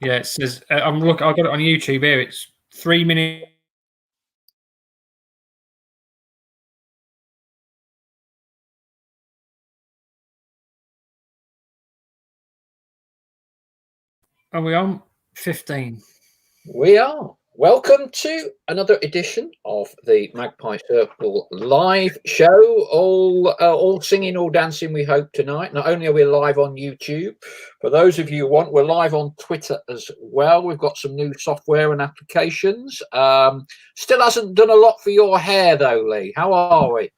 Yeah, it says I've got it on YouTube here. It's 3 minutes. Are we on 15? We are. Welcome to another edition of the Magpie Circle live show. All singing, all dancing, we hope, tonight. Not only are we live on YouTube, for those of you who want, we're live on Twitter as well. We've got some new software and applications. Still hasn't done a lot for your hair, though, Leigh. How are we?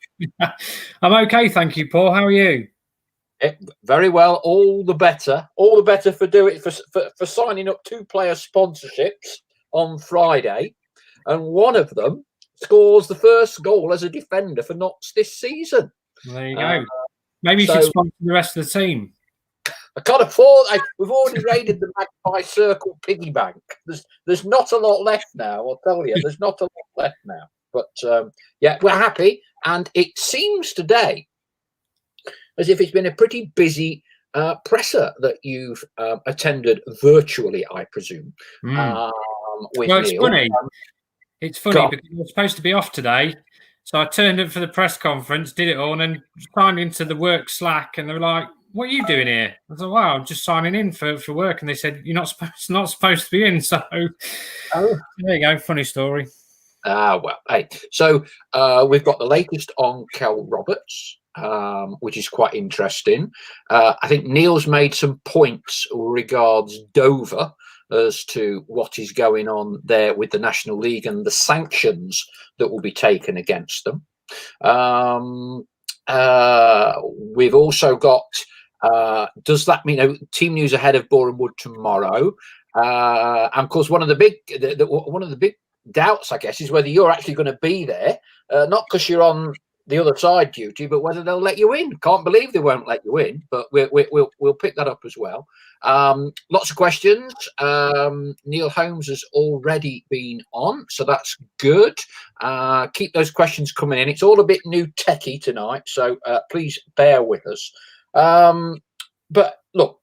I'm okay, thank you, Paul. How are you? Very well. All the better. All the better for doing for signing up 2 player sponsorships on Friday, and one of them scores the first goal as a defender for Notts this season. There you go. Maybe you should sponsor the rest of the team. I can't afford. We've already raided the Magpie Circle piggy bank. There's not a lot left now. I'll tell you, there's not a lot left now. But yeah, we're happy, and it seems today as if it's been a pretty busy presser that you've attended virtually, I presume. With well, it's Neal. funny. It's funny because I was supposed to be off today, so I turned up for the press conference, did it all, and then signed into the work Slack, and they were like, "What are you doing here?" I said, "Wow, I'm just signing in for work," and they said, "You're not supposed to be in." So there you go, funny story. Well, hey, so we've got the latest on Kel Roberts, which is quite interesting. I think Neal's made some points regards Dover as to what is going on there with the National League and the sanctions that will be taken against them. We've also got, does that mean team news ahead of Boreham Wood tomorrow? And of course, one of the big doubts, I guess, is whether you're actually going to be there, not because you're on the other side duty, but whether they'll let you in. Can't believe they won't let you in, but we'll pick that up as well. Lots of questions. Neil Holmes has already been on, so that's good. Keep those questions coming in. It's all a bit new techie tonight, so please bear with us. But look,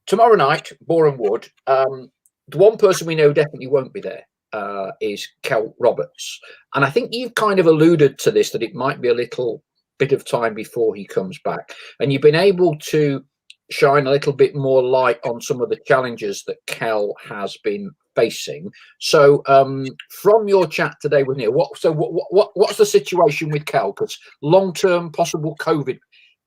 tomorrow night, Boreham Wood. The one person we know definitely won't be there is Kel Roberts, and I think you've kind of alluded to this, that it might be a little bit of time before he comes back, and you've been able to shine a little bit more light on some of the challenges that Kel has been facing. So from your chat today with Neil, what's the situation with Kel? Because long-term possible COVID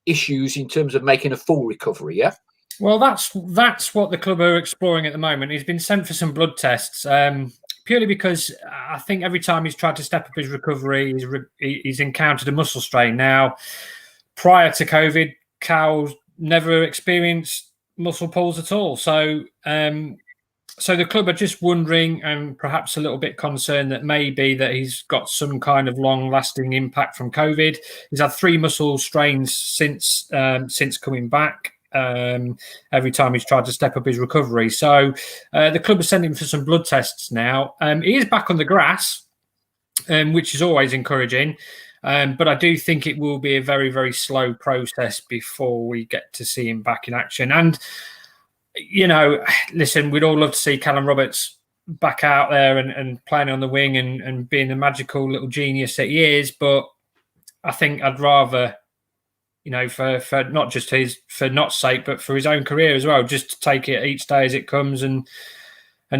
issues in terms of making a full recovery, yeah? Well, that's what the club are exploring at the moment. He's been sent for some blood tests, purely because I think every time he's tried to step up his recovery, he's encountered a muscle strain. Now, prior to COVID, Cal's never experienced muscle pulls at all. So the club are just wondering, and perhaps a little bit concerned, that maybe that he's got some kind of long-lasting impact from COVID. He's had 3 muscle strains since coming back. Every time he's tried to step up his recovery. So the club is sending him for some blood tests now. He is back on the grass, which is always encouraging. But I do think it will be a very, very slow process before we get to see him back in action. And, listen, we'd all love to see Callum Roberts back out there and playing on the wing and being the magical little genius that he is. But I think I'd rather, for not just for Nott's sake, but for his own career as well, just to take it each day as it comes and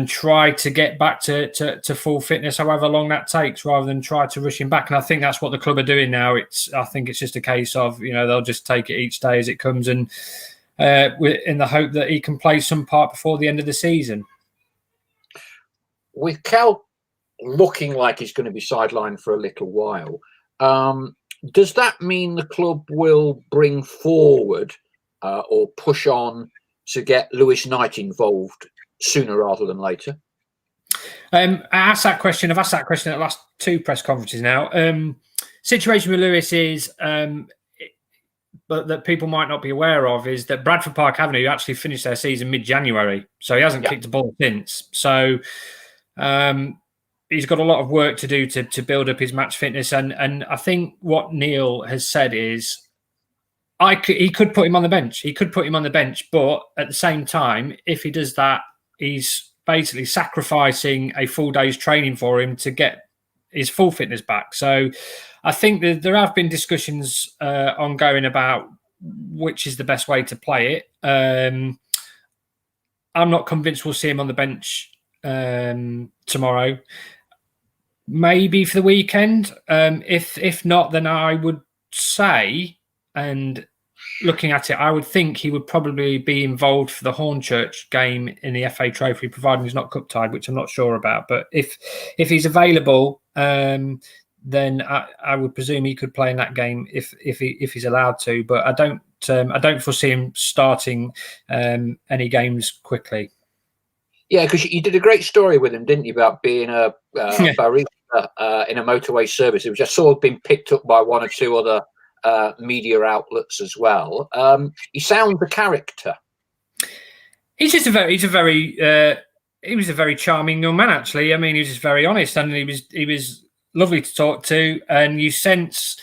try to get back to full fitness, however long that takes, rather than try to rush him back. And I think that's what the club are doing now. I think it's just a case of, they'll just take it each day as it comes, and in the hope that he can play some part before the end of the season. With Cal looking like he's going to be sidelined for a little while, does that mean the club will bring forward or push on to get Lewis Knight involved sooner rather than later? I've asked that question at the last 2 press conferences now. Situation with Lewis is, but that people might not be aware of, is that Bradford Park Avenue actually finished their season mid-January, so he hasn't kicked a ball since. So he's got a lot of work to do to build up his match fitness, and I think what Neil has said is he could put him on the bench. He could put him on the bench, but at the same time, if he does that, he's basically sacrificing a full day's training for him to get his full fitness back. So I think that there have been discussions ongoing about which is the best way to play it. I'm not convinced we'll see him on the bench tomorrow. Maybe for the weekend. If not, then I would say, and looking at it, I would think he would probably be involved for the Hornchurch game in the FA Trophy, providing he's not cup tied, which I'm not sure about. But if he's available, then I would presume he could play in that game if he's allowed to. But I don't foresee him starting any games quickly. Yeah, because you did a great story with him, didn't you, about being a barista in a motorway service, which I saw been picked up by one or two other media outlets as well. He sounds a character. He was a very charming young man, actually. I mean, he was just very honest, and he was lovely to talk to, and you sense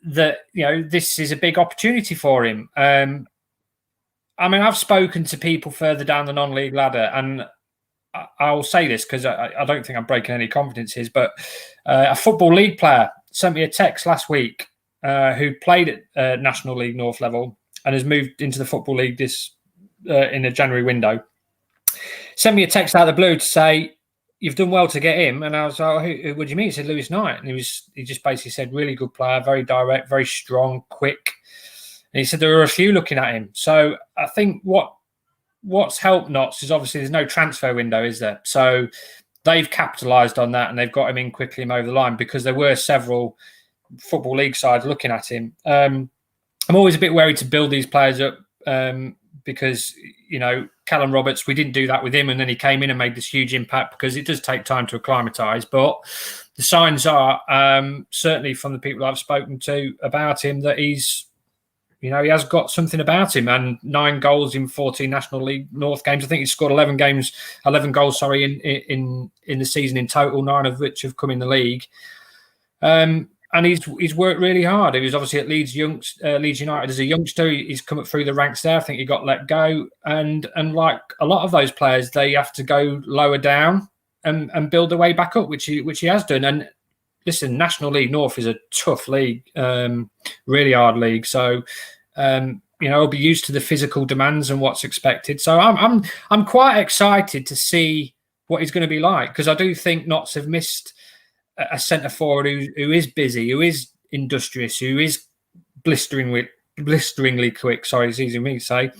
that this is a big opportunity for him. I mean, I've spoken to people further down the non-league ladder, and I'll say this because I don't think I'm breaking any confidences, but a Football League player sent me a text last week who played at National League North level and has moved into the Football League in the January window. Sent me a text out of the blue to say, "You've done well to get him." And I was like, "Who what do you mean?" He said, "Lewis Knight." And he just basically said, "Really good player, very direct, very strong, quick." And he said there were a few looking at him. So I think what's helped Notts is obviously there's no transfer window, is there? So they've capitalised on that and they've got him in quickly and over the line because there were several Football League sides looking at him. I'm always a bit wary to build these players up because, Callum Roberts, we didn't do that with him, and then he came in and made this huge impact because it does take time to acclimatise. But the signs are, certainly from the people I've spoken to about him, that he's, he has got something about him, and 9 goals in 14 National League North games. I think he's scored 11 goals, in the season in total, 9 of which have come in the league. And he's worked really hard. He was obviously at Leeds United as a youngster. He's come up through the ranks there. I think he got let go. And like a lot of those players, they have to go lower down and build their way back up, which he has done. And listen, National League North is a tough league, really hard league. So, he'll be used to the physical demands and what's expected. So I'm quite excited to see what he's going to be like, because I do think Notts have missed a centre forward who is busy, who is industrious, who is blisteringly quick. Sorry, it's easy for me to say.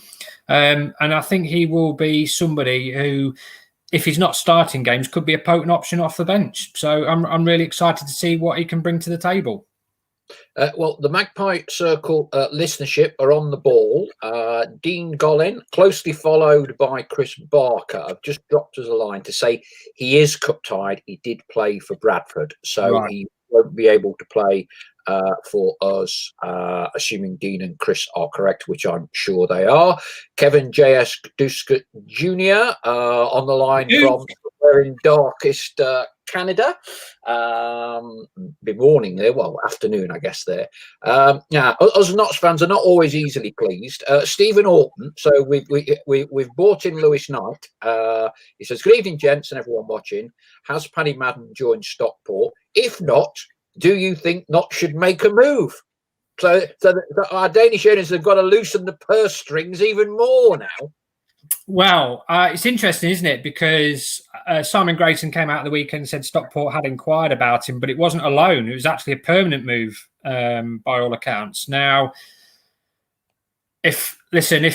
And I think he will be somebody who, if he's not starting games, could be a potent option off the bench. So I'm really excited to see what he can bring to the table. Well, the Magpie Circle listenership are on the ball. Dean Gollin, closely followed by Chris Barker, have just dropped us a line to say he is cup tied. He did play for Bradford, so He won't be able to play for us, assuming Dean and Chris are correct, which I'm sure they are. Kevin J.S. Duskett Jr. On the line from somewhere in darkest Canada. Be morning there, well, afternoon, I guess there. Now, us Notts fans are not always easily pleased. Stephen Orton, so we've brought in Lewis Knight. He says, "Good evening, gents and everyone watching. Has Paddy Madden joined Stockport? If not, do you think Notts should make a move?" So our Danish owners have got to loosen the purse strings even more now. Well, it's interesting, isn't it? Because Simon Grayson came out the weekend and said Stockport had inquired about him, but it wasn't a loan. It was actually a permanent move by all accounts. Now, if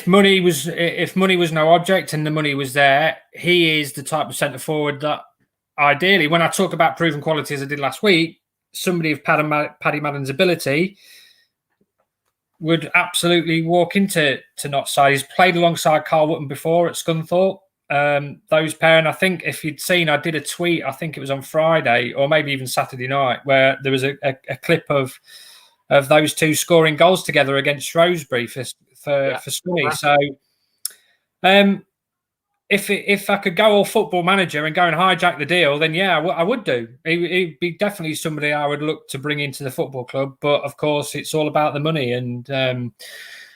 money was no object and the money was there, he is the type of centre forward that ideally, when I talk about proven quality as I did last week, somebody of Paddy Madden's ability would absolutely walk into Notts' side. He's played alongside Carl Wootton before at Scunthorpe. Those pair, and I think if you'd seen, I did a tweet, I think it was on Friday or maybe even Saturday night, where there was a clip of those two scoring goals together against Shrewsbury for Scunny. So if I could go all Football Manager and go and hijack the deal, then yeah, I would do. He'd be definitely somebody I would look to bring into the football club. But of course, it's all about the money, and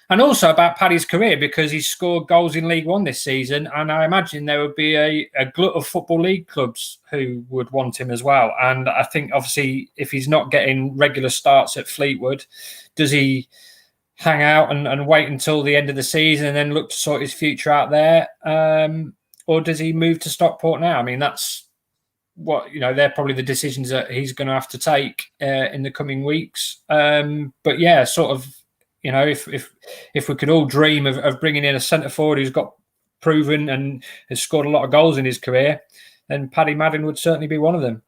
And also about Paddy's career, because he's scored goals in League One this season, and I imagine there would be a glut of Football League clubs who would want him as well. And I think, obviously, if he's not getting regular starts at Fleetwood, does he hang out and wait until the end of the season and then look to sort his future out there? Or does he move to Stockport now? I mean, that's what, they're probably the decisions that he's going to have to take in the coming weeks. But yeah, sort of, if we could all dream of bringing in a centre forward who's got proven and has scored a lot of goals in his career, then Paddy Madden would certainly be one of them.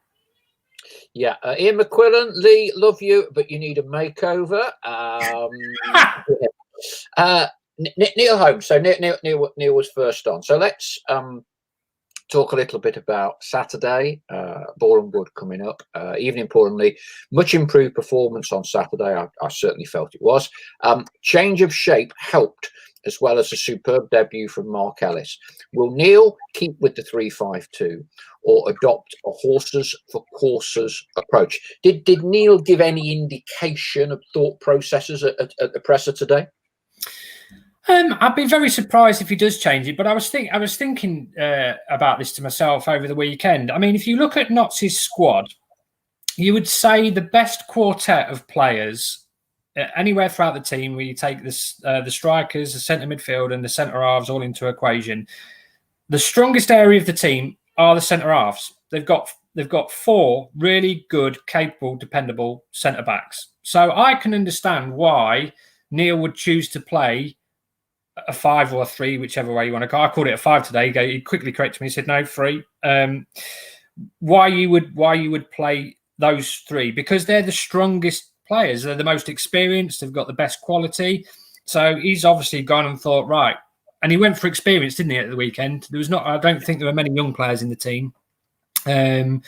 Yeah, Ian McQuillan, Leigh, love you, but you need a makeover. Neil Holmes. So Neil was first on. So let's talk a little bit about Saturday. Boreham Wood coming up. Even importantly, much improved performance on Saturday. I certainly felt it was. Change of shape helped, as well as a superb debut from Mark Ellis. Will Neil keep with the 3-5-2 or adopt a horses for courses approach? Did Neil give any indication of thought processes at the presser today? I'd be very surprised if he does change it, but I was thinking about this to myself over the weekend. I mean, if you look at Notts' squad, you would say the best quartet of players anywhere throughout the team, where you take the strikers, the centre midfield, and the centre halves all into equation, the strongest area of the team are the centre halves. They've got 4 really good, capable, dependable centre backs. So I can understand why Neil would choose to play a 5 or a 3, whichever way you want to go. I called it a 5 today. He quickly corrected me. He said no, 3. Why you would play those 3? Because they're the strongest players. They're the most experienced. They've got the best quality. So he's obviously gone and thought, right. And he went for experience, didn't he, at the weekend? I don't think there were many young players in the team. That's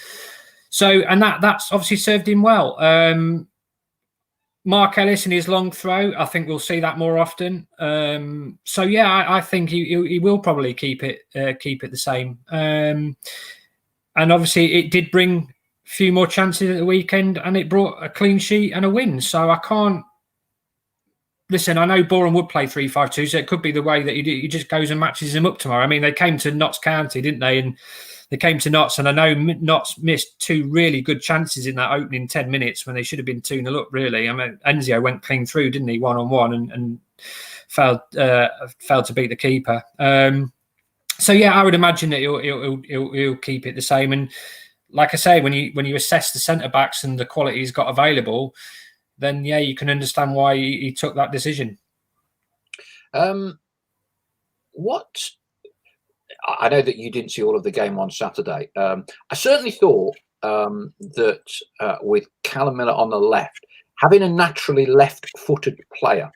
obviously served him well. Mark Ellis and his long throw, I think we'll see that more often. I think he will probably keep it the same. And obviously, it did bring a few more chances at the weekend, and it brought a clean sheet and a win. So I can't listen. I know Boreham Wood play 3-5-2, so it could be the way that he just goes and matches him up tomorrow. I mean, they came to Notts County, didn't they? And they came to Notts, and I know Notts missed 2 really good chances in that opening 10 minutes when they should have been 2-0 up, really. I mean, Enzio went clean through, didn't he, 1-on-1, and failed to beat the keeper. I would imagine that he'll keep it the same. And like I say, when you assess the centre-backs and the quality he's got available, then, you can understand why he took that decision. I know that you didn't see all of the game on Saturday. I certainly thought that with Callum Miller on the left, having a naturally left-footed player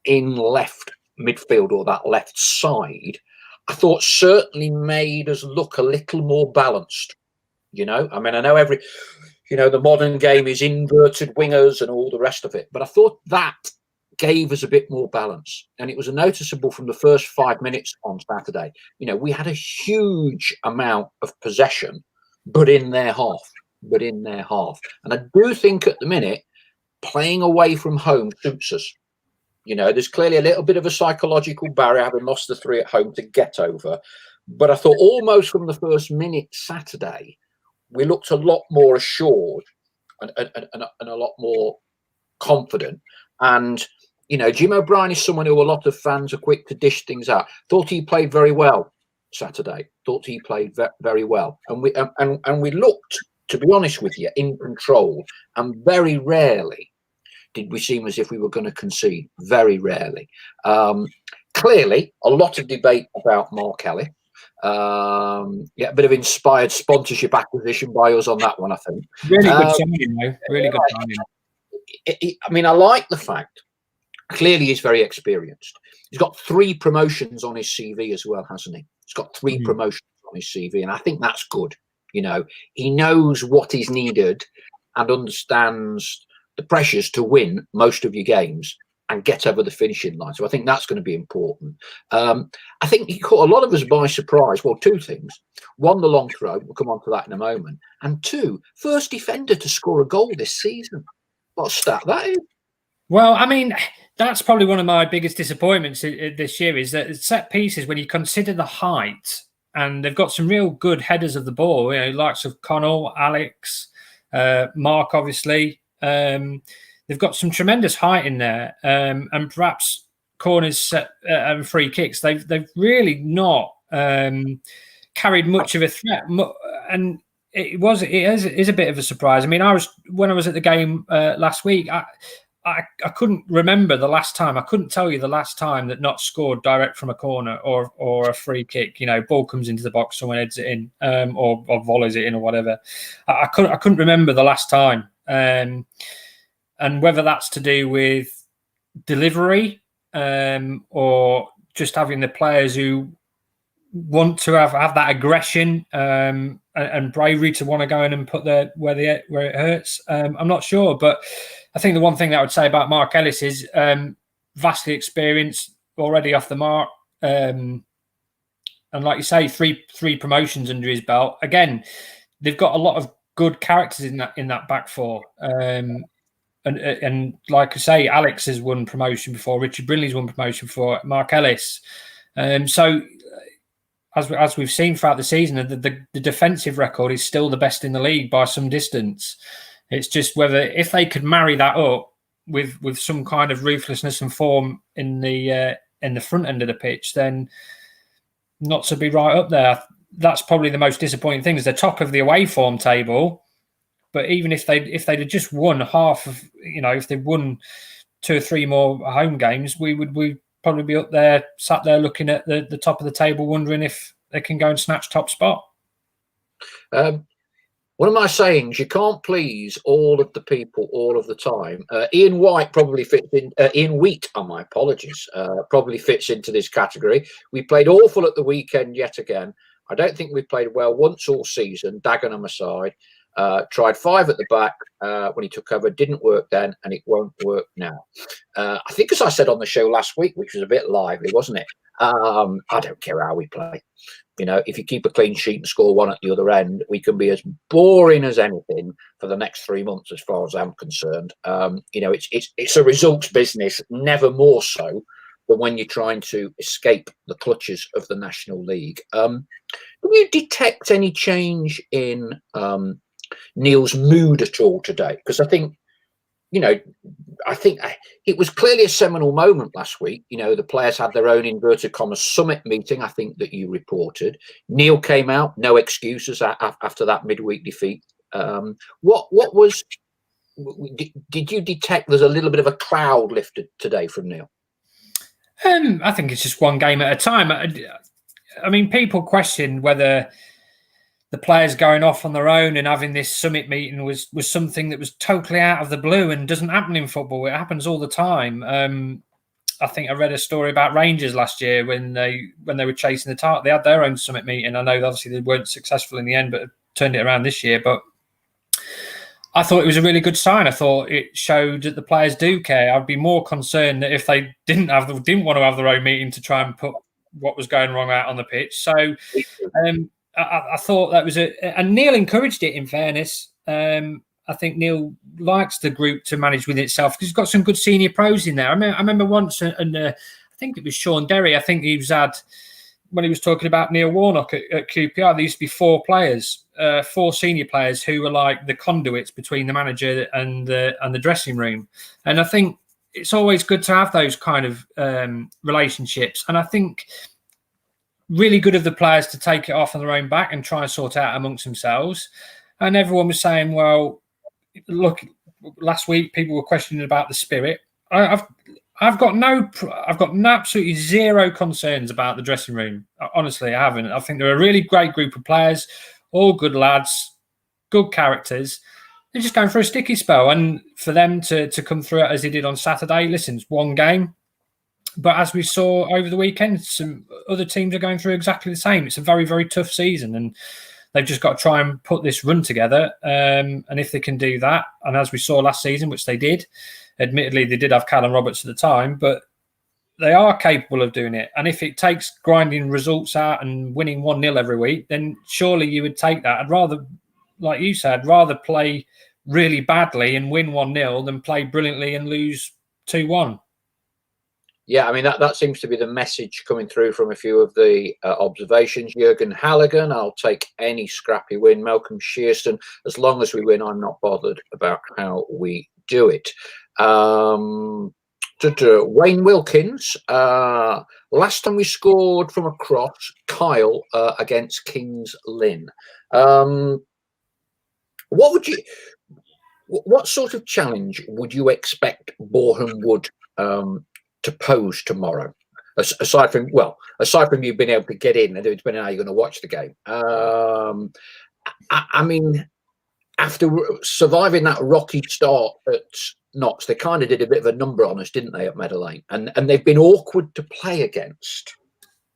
in left midfield or that left side, I thought certainly made us look a little more balanced. I mean, I know the modern game is inverted wingers and all the rest of it, but I thought that gave us a bit more balance, and it was noticeable from the first 5 minutes on Saturday. We had a huge amount of possession, but in their half. And I do think at the minute, playing away from home suits us. There's clearly a little bit of a psychological barrier having lost the 3 at home to get over, but I thought almost from the first minute Saturday, we looked a lot more assured and a lot more confident. And Jim O'Brien is someone who a lot of fans are quick to dish things out. Thought he played very well Saturday. Thought he played very well, and we looked, to be honest with you, in control. And very rarely did we seem as if we were going to concede. Very rarely. Clearly, a lot of debate about Mark Ellis. A bit of inspired sponsorship acquisition by us on that one, I think. Really good signing, though. Really good signing. I mean, I like the fact. Clearly, he's very experienced. He's got 3 promotions on his CV as well, hasn't he? He's got 3 promotions on his CV, and I think that's good. He knows what is needed and understands the pressures to win most of your games and get over the finishing line. So I think that's going to be important. I think he caught a lot of us by surprise. Well, 2 things. 1, the long throw. We'll come on to that in a moment. And 2, first defender to score a goal this season. What a stat that is. Well, I mean, That's probably one of my biggest disappointments this year is that set pieces, when you consider the height, and they've got some real good headers of the ball, likes of Connell, Alex, Mark, obviously. They've got some tremendous height in there, and perhaps corners and free kicks. They've really not carried much of a threat, and it is a bit of a surprise. I mean, when I was at the game last week, I couldn't remember the last time. I couldn't tell you the last time that not scored direct from a corner or a free kick. Ball comes into the box, someone heads it in, or volleys it in, or whatever. I couldn't remember the last time, and whether that's to do with delivery or just having the players who want to have that aggression and bravery to want to go in and put where it hurts. I'm not sure, but I think the one thing that I would say about Mark Ellis is vastly experienced, already off the mark, and like you say, three promotions under his belt. Again, they've got a lot of good characters in that back four. And like I say, Alex has won promotion before. Richard Brinley's won promotion before. Mark Ellis. So as we've seen throughout the season, the defensive record is still the best in the league by some distance. It's just whether if they could marry that up with some kind of ruthlessness and form in the front end of the pitch, then not to be right up there. That's probably the most disappointing thing, is the top of the away form table. But even if they'd have just won half of, if they'd won 2 or 3 more home games, we'd probably be up there, sat there looking at the top of the table, wondering if they can go and snatch top spot. One of my sayings: you can't please all of the people all of the time. Ian White probably fits in. Ian Wheat, my apologies, probably fits into this category. We played awful at the weekend yet again. I don't think we've played well once all season. Dagenham aside, tried 5 at the back when he took over. Didn't work then, and it won't work now. I think, as I said on the show last week, which was a bit lively, wasn't it? I don't care how we play. If you keep a clean sheet and score 1 at the other end, we can be as boring as anything for the next 3 months, as far as I'm concerned. It's a results business, never more so than when you're trying to escape the clutches of the National League. Do you detect any change in Neal's mood at all today? Because I think it was clearly a seminal moment last week. The players had their own inverted commas summit meeting, I think, that you reported. Neal came out, no excuses after that midweek defeat. What was? Did you detect there's a little bit of a cloud lifted today from Neal? I think it's just one game at a time. I mean, people question whether the players going off on their own and having this summit meeting was something that was totally out of the blue and doesn't happen in football. It happens all the time. I think I read a story about Rangers last year when they were chasing the target. They had their own summit meeting. I know obviously they weren't successful in the end, but turned it around this year. But I thought it was a really good sign. I thought it showed that the players do care. I'd be more concerned that if they didn't want to have their own meeting to try and put what was going wrong out on the pitch. So I thought that was and Neal encouraged it, in fairness. I think Neal likes the group to manage with itself because he's got some good senior pros in there. I remember once, and I think it was Sean Derry, I think he was when he was talking about Neil Warnock at QPR, there used to be 4 players, 4 senior players who were like the conduits between the manager and the dressing room. And I think it's always good to have those kind of relationships. And I think really good of the players to take it off on their own back and try and sort it out amongst themselves. And everyone was saying, well, look, last week people were questioning about the spirit. I've got absolutely zero concerns about the dressing room. Honestly, I haven't. I think they're a really great group of players, all good lads, good characters. They're just going through a sticky spell. And for them to come through it as they did on Saturday, listen, it's one game. But as we saw over the weekend, some other teams are going through exactly the same. It's a very, very tough season, and they've just got to try and put this run together. And if they can do that, and as we saw last season, which they did, admittedly, they did have Callum Roberts at the time, but they are capable of doing it. And if it takes grinding results out and winning 1-0 every week, then surely you would take that. I'd rather, like you said, play really badly and win 1-0 than play brilliantly and lose 2-1. Yeah, I mean, that seems to be the message coming through from a few of the observations. Jurgen Halligan, I'll take any scrappy win. Malcolm Shearston, as long as we win, I'm not bothered about how we do it. Wayne Wilkins, last time we scored from a cross, Kyle against Kings Lynn. What sort of challenge would you expect Boreham Wood to pose tomorrow? Aside from you being able to get in, and depending on how you're going to watch the game. I mean, after surviving that rocky start at Notts, they kind of did a bit of a number on us, didn't they, at Meadow Lane? And they've been awkward to play against.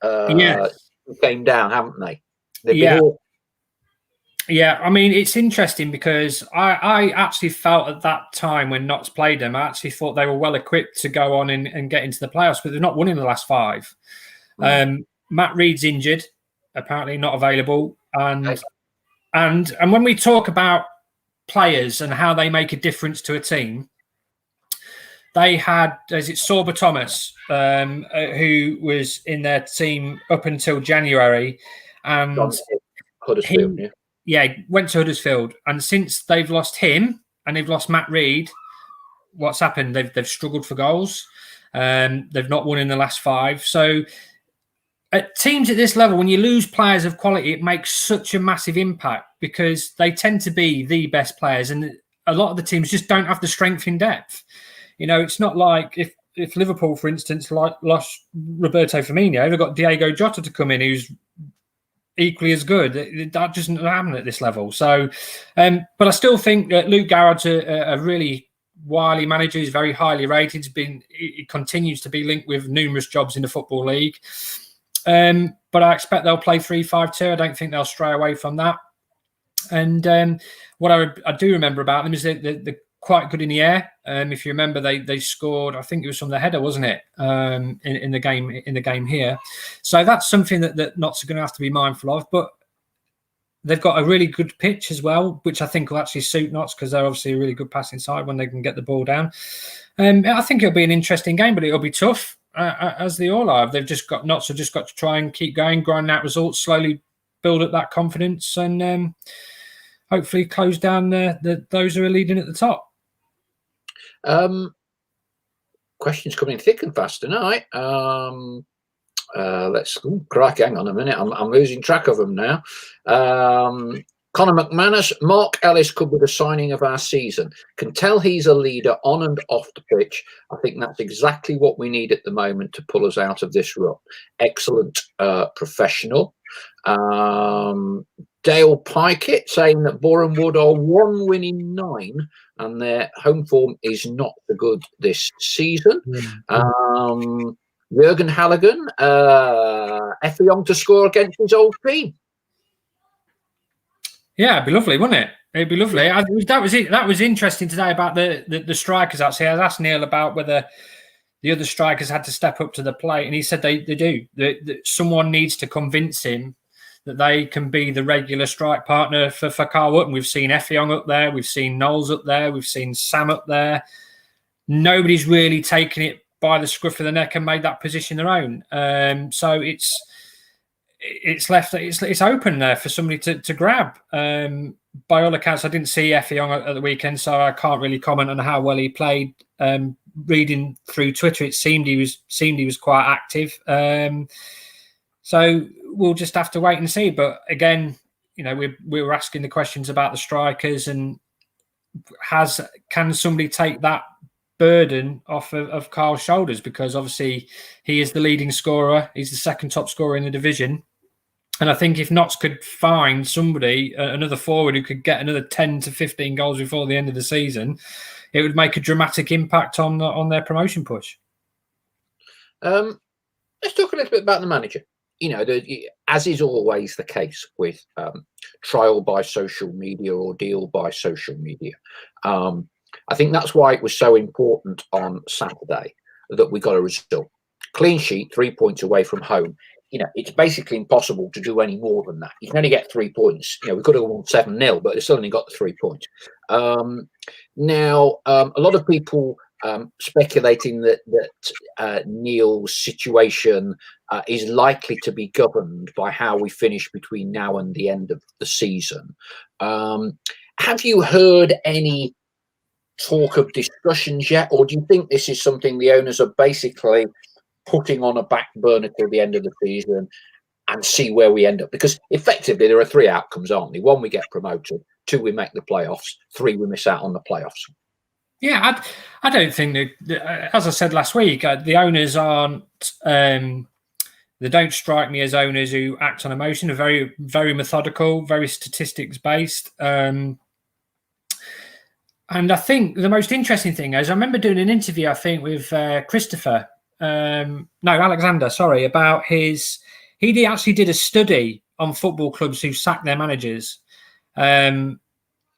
Came down, haven't they? Yeah, I mean, it's interesting because I actually felt at that time when Notts played them, I actually thought they were well equipped to go on and get into the playoffs, but they've not won in the last 5. Matt Reed's injured, apparently not available, and when we talk about players and how they make a difference to a team, they had, Sorba Thomas, who was in their team up until January, and Huddersfield, went to Huddersfield, and since they've lost him and they've lost Matt Reed, what's happened? They've struggled for goals. They've not won in the last 5. So at teams at this level, when you lose players of quality, it makes such a massive impact because they tend to be the best players, and a lot of the teams just don't have the strength in depth. You know, it's not like if Liverpool, for instance, lost Roberto Firmino, they've got Diego Jota to come in, who's equally as good. That doesn't happen at this level. So, but I still think that Luke Garrett's a really wily manager. He's very highly rated. He continues to be linked with numerous jobs in the Football League. But I expect they'll play 3-5-2. I don't think they'll stray away from that. And what I do remember about them is they're quite good in the air. If you remember, they scored, I think it was from the header, wasn't it? In the game here. So that's something that Notts are going to have to be mindful of. But they've got a really good pitch as well, which I think will actually suit Notts because they're obviously a really good passing side when they can get the ball down. I think it'll be an interesting game, but it'll be tough, as they all are. Notts have just got to try and keep going, grind out results, slowly build up that confidence, and hopefully close down those who are leading at the top. Questions coming thick and fast tonight. Let's crikey, hang on a minute. I'm losing track of them now. Conor McManus, Mark Ellis could be the signing of our season. Can tell he's a leader on and off the pitch. I think that's exactly what we need at the moment to pull us out of this rut. Excellent professional. Dale Pikett saying that Boreham Wood are 1 win in 9 and their home form is not so good this season. Jurgen Halligan, Effiong to score against his old team. Yeah, it'd be lovely, wouldn't it? It'd be lovely. That was it. That was interesting today about the strikers. Actually, I asked Neal about whether the other strikers had to step up to the plate, and he said they do. Someone needs to convince him that they can be the regular strike partner for Carl Wood. We've seen Effiong up there, we've seen Knowles up there, we've seen Sam up there. Nobody's really taken it by the scruff of the neck and made that position their own. So it's open there for somebody to grab. By all accounts, I didn't see Effiong at the weekend, so I can't really comment on how well he played. Reading through Twitter, it seemed he was quite active. So we'll just have to wait and see. But again, you know, we were asking the questions about the strikers and can somebody take that burden off of Carl's shoulders, because obviously he is the leading scorer. He's the second top scorer in the division. And I think if Notts could find somebody, another forward who could get another 10 to 15 goals before the end of the season, it would make a dramatic impact on their promotion push. Let's talk a little bit about the manager. You know, as is always the case with trial by social media or deal by social media. I think that's why it was so important on Saturday that we got a result. Clean sheet, 3 points away from home. You know, it's basically impossible to do any more than that. You can only get 3 points. You know, we could have won 7-0, but it's only got the 3 points. Now, a lot of people speculating that Neal's situation is likely to be governed by how we finish between now and the end of the season. Have you heard any talk of discussions yet, or do you think this is something the owners are basically putting on a back burner till the end of the season and see where we end up? Because effectively there are 3 outcomes, aren't there? 1, we get promoted; 2, we make the playoffs; 3, we miss out on the playoffs. Yeah, I don't think that, as I said last week, the owners aren't. They don't strike me as owners who act on emotion. They're very, very methodical, very statistics based. And I think the most interesting thing is I remember doing an interview, I think, with Alexander, sorry, about he actually did a study on football clubs who sacked their managers. And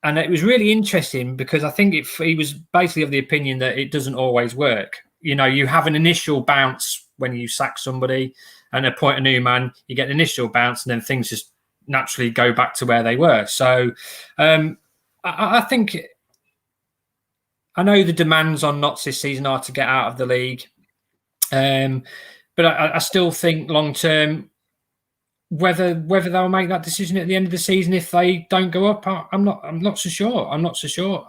it was really interesting because I think he was basically of the opinion that it doesn't always work. You know, you have an initial bounce when you sack somebody and appoint a new man, you get an initial bounce and then things just naturally go back to where they were. So I think, I know the demands on Notts this season are to get out of the league. But I still think long term, whether they'll make that decision at the end of the season if they don't go up, I'm not so sure. I'm not so sure.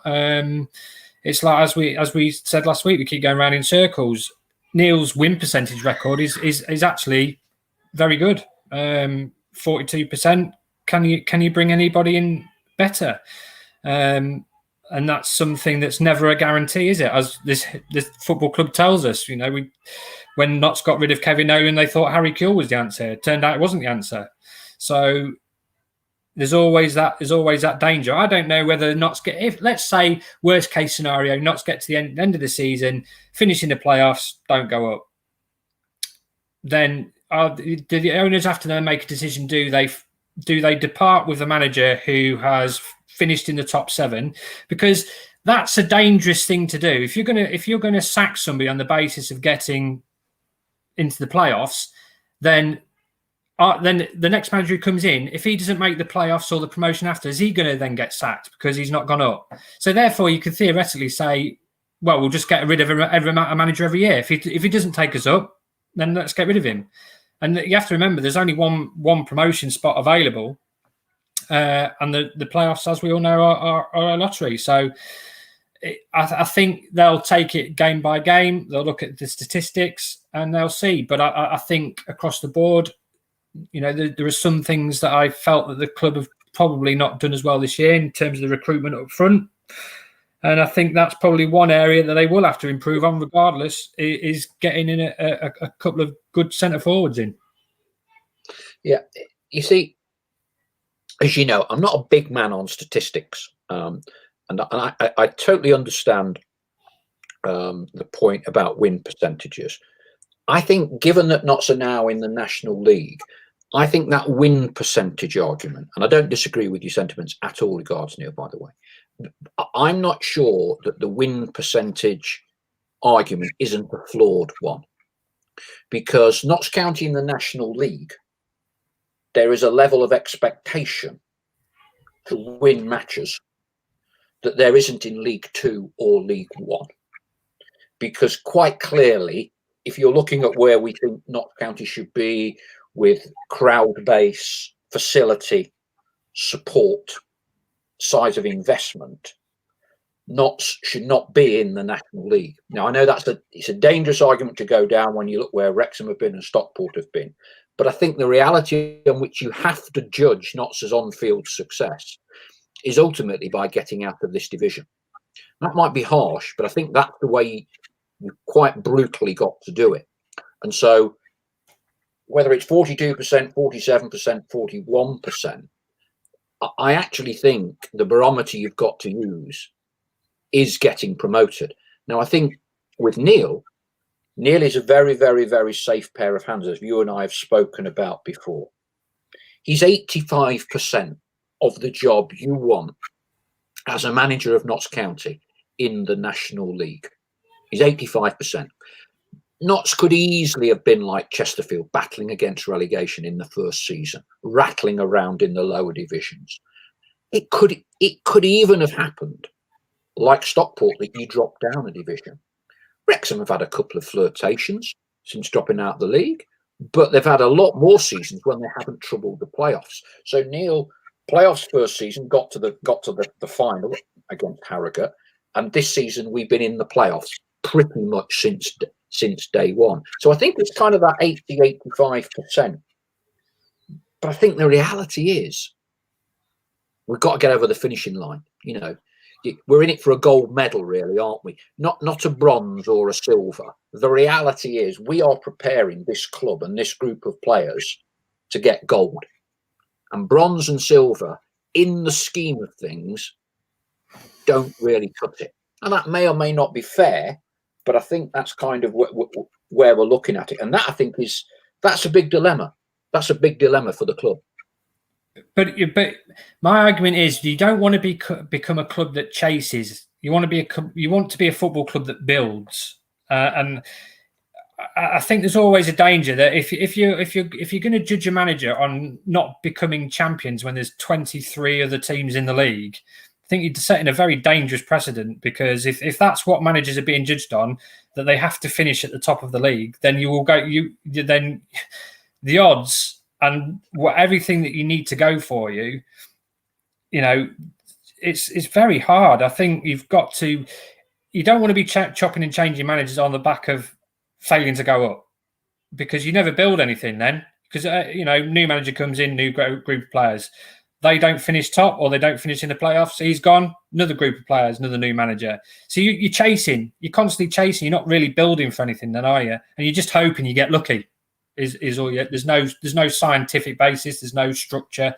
It's like as we said last week, we keep going around in circles. Neal's win percentage record is actually very good. 42%. Can you bring anybody in better? And that's something that's never a guarantee, is it? As this football club tells us, you know, when Notts got rid of Kevin Nolan, they thought Harry Kewell was the answer. It turned out it wasn't the answer. So there's always that danger. I don't know whether Notts get, if let's say worst case scenario, Notts get to the end of the season, finish in the playoffs, don't go up. Then do the owners have to then make a decision? Do they depart with a manager who has finished in the top 7? Because that's a dangerous thing to do. If you're gonna sack somebody on the basis of getting into the playoffs, then the next manager who comes in, if he doesn't make the playoffs or the promotion after, is he going to then get sacked because he's not gone up? So therefore, you could theoretically say, well, we'll just get rid of a manager every year. If he doesn't take us up, then let's get rid of him. And you have to remember, there's only one promotion spot available, and the playoffs, as we all know, are a lottery. So I think they'll take it game by game. They'll look at the statistics and they'll see. But I think across the board, you know, there are some things that I felt that the club have probably not done as well this year in terms of the recruitment up front. And I think that's probably one area that they will have to improve on regardless, is getting in a couple of good centre forwards in. Yeah, you see, as you know, I'm not a big man on statistics. And I totally understand the point about win percentages. I think given that Notts are now in the National League, I think that win percentage argument, and I don't disagree with your sentiments at all regards Neal, by the way, I'm not sure that the win percentage argument isn't a flawed one. Because Notts County in the National League, there is a level of expectation to win matches that there isn't in League 2 or League 1. Because quite clearly, if you're looking at where we think Notts County should be with crowd base, facility, support, size of investment, Notts should not be in the National League. Now, I know it's a dangerous argument to go down when you look where Wrexham have been and Stockport have been. But I think the reality on which you have to judge Notts' on-field success is ultimately by getting out of this division. That might be harsh, but I think that's the way you quite brutally got to do it. And so whether it's 42%, 47%, 41%, I actually think the barometer you've got to use is getting promoted. Now, I think with Neal is a very, very, very safe pair of hands, as you and I have spoken about before. He's 85% of the job you want as a manager of Notts County in the National League. He's 85%. Notts could easily have been like Chesterfield, battling against relegation in the first season, rattling around in the lower divisions. It could even have happened like Stockport, that you drop down a division. Wrexham have had a couple of flirtations since dropping out of the league, but they've had a lot more seasons when they haven't troubled the playoffs. So Neil, playoffs first season got to the final against Harrogate, and this season we've been in the playoffs pretty much since day one. So I think it's kind of that 80-85%. But I think the reality is we've got to get over the finishing line. You know, we're in it for a gold medal, really, aren't we? Not a bronze or a silver. The reality is we are preparing this club and this group of players to get gold. And bronze and silver, in the scheme of things, don't really cut it. And that may or may not be fair, but I think that's kind of where we're looking at it. And that, I think, that's a big dilemma. That's a big dilemma for the club. But my argument is you don't want to become a club that chases. You want to be a football club that builds. And I think there's always a danger that if you're going to judge a manager on not becoming champions when there's 23 other teams in the league, I think you're setting a very dangerous precedent, because if that's what managers are being judged on, that they have to finish at the top of the league, then then the odds and everything that you need to go for you, it's very hard. I think you don't want to be chopping and changing managers on the back of failing to go up, because you never build anything then. Because new manager comes in, new group of players, they don't finish top or they don't finish in the playoffs. He's gone, another group of players, another new manager. So you're chasing, you're constantly chasing. You're not really building for anything, then, are you? And you're just hoping you get lucky. Is all you? There's no scientific basis. There's no structure.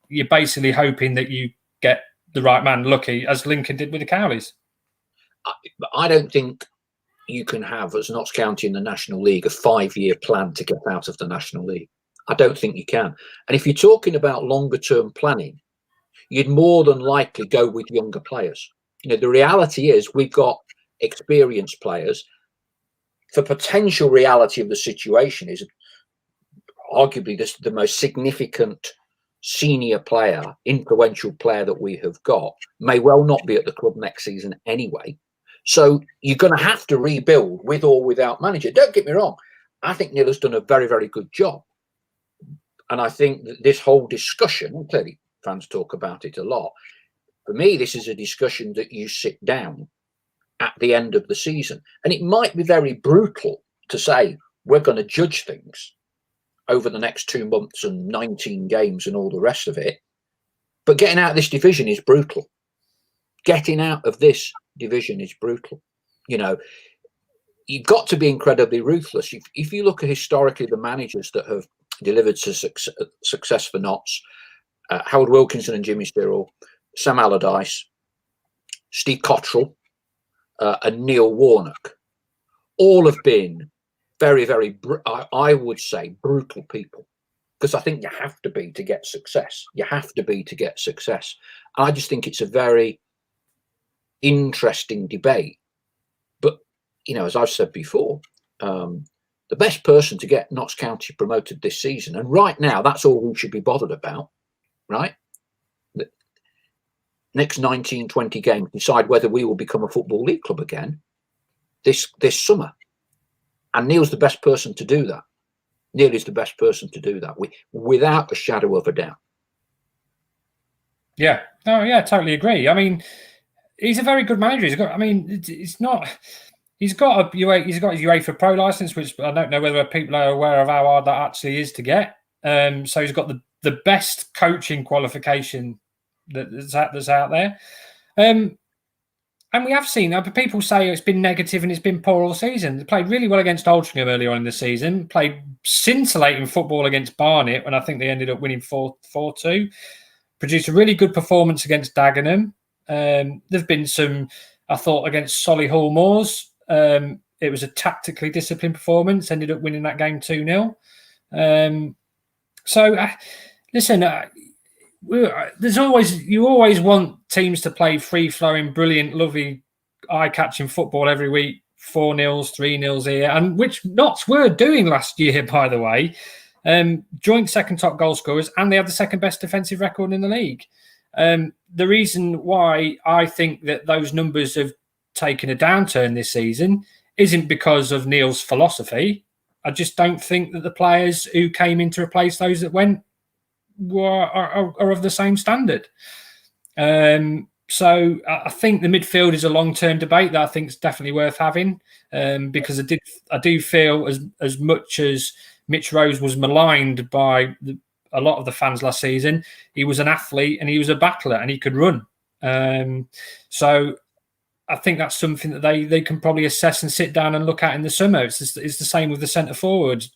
You're basically hoping that you get the right man lucky, as Lincoln did with the Cowleys. I don't think you can have, as Notts County in the National League, a 5-year plan to get out of the National League. I don't think you can. And if you're talking about longer term planning, you'd more than likely go with younger players. The reality is we've got experienced players. The potential reality of the situation is arguably the most significant senior player, influential player that we have got may well not be at the club next season anyway. So you're going to have to rebuild with or without manager. Don't get me wrong. I think Neil has done a very, very good job. And I think that this whole discussion, and clearly fans talk about it a lot, for me, this is a discussion that you sit down at the end of the season. And it might be very brutal to say we're going to judge things over the next 2 months and 19 games and all the rest of it. But getting out of this division is brutal. Getting out of this division is brutal. You've got to be incredibly ruthless. If you look at historically the managers that have delivered success for Notts, Howard Wilkinson and Jimmy Stirrell, Sam Allardyce, Steve Cottrell, and Neil Warnock, all have been very, very, I would say, brutal people. Because I think you have to be to get success. You have to be to get success. I just think it's a very interesting debate. But, as I've said before, the best person to get Notts County promoted this season, and right now, that's all we should be bothered about, right? The next 19, 20 games decide whether we will become a Football League club again this summer. And Neil's the best person to do that. Neil is the best person to do that, without a shadow of a doubt. Yeah. Oh, yeah, totally agree. I mean, he's a very good manager. He's got his UEFA Pro license, which I don't know whether people are aware of how hard that actually is to get. So he's got the best coaching qualification that's out there. And we have seen people say it's been negative and it's been poor all season. They played really well against Altrincham earlier on in the season, played scintillating football against Barnet when I think they ended up winning 4-2. Produced a really good performance against Dagenham. There've been some, I thought, against Solihull Moors. It was a tactically disciplined performance, ended up winning that game 2-0. Listen, you always want teams to play free-flowing, brilliant, lovely, eye-catching football every week, 4-0s, 3-0s here, and which Notts were doing last year, by the way. Joint second top goal scorers, and they have the second best defensive record in the league. The reason why I think that those numbers have taken a downturn this season isn't because of Neal's philosophy. I just don't think that the players who came in to replace those that went are of the same standard. So I think the midfield is a long-term debate that I think is definitely worth having, because I do feel as much as Mitch Rose was maligned by a lot of the fans last season, he was an athlete and he was a battler and he could run. So I think that's something that they can probably assess and sit down and look at in the summer. It's the same with the centre forwards.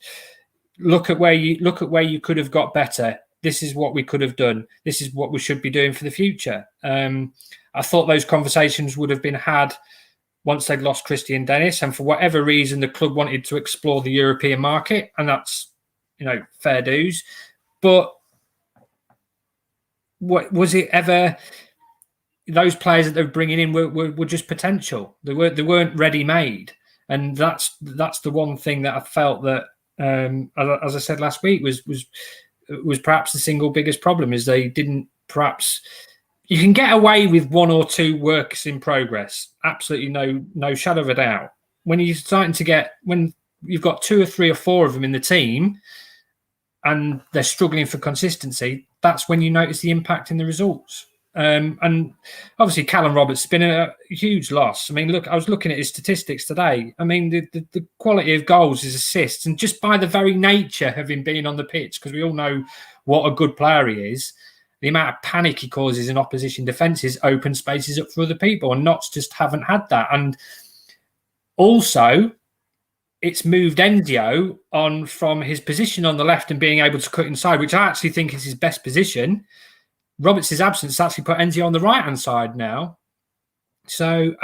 Look at where you could have got better. This is what we could have done. This is what we should be doing for the future. I thought those conversations would have been had once they'd lost Christian Dennis, and for whatever reason, the club wanted to explore the European market, and that's fair dues. But what was it ever? Those players that they're bringing in were just potential. They weren't ready made, and that's the one thing that I felt that, as I said last week, was perhaps the single biggest problem, is they didn't perhaps. You can get away with one or two works in progress, absolutely no shadow of a doubt. When you're starting to when you've got 2 or 3 or 4 of them in the team, and they're struggling for consistency, that's when you notice the impact in the results. And obviously, Callum Roberts has been a huge loss. I mean, look, I was looking at his statistics today. I mean, the quality of goals, his assists, and just by the very nature of him being on the pitch, because we all know what a good player he is, the amount of panic he causes in opposition defences open spaces up for other people, and Notts just haven't had that. And also, it's moved Enzio on from his position on the left and being able to cut inside, which I actually think is his best position. Roberts' absence actually put Enzio on the right-hand side now. So,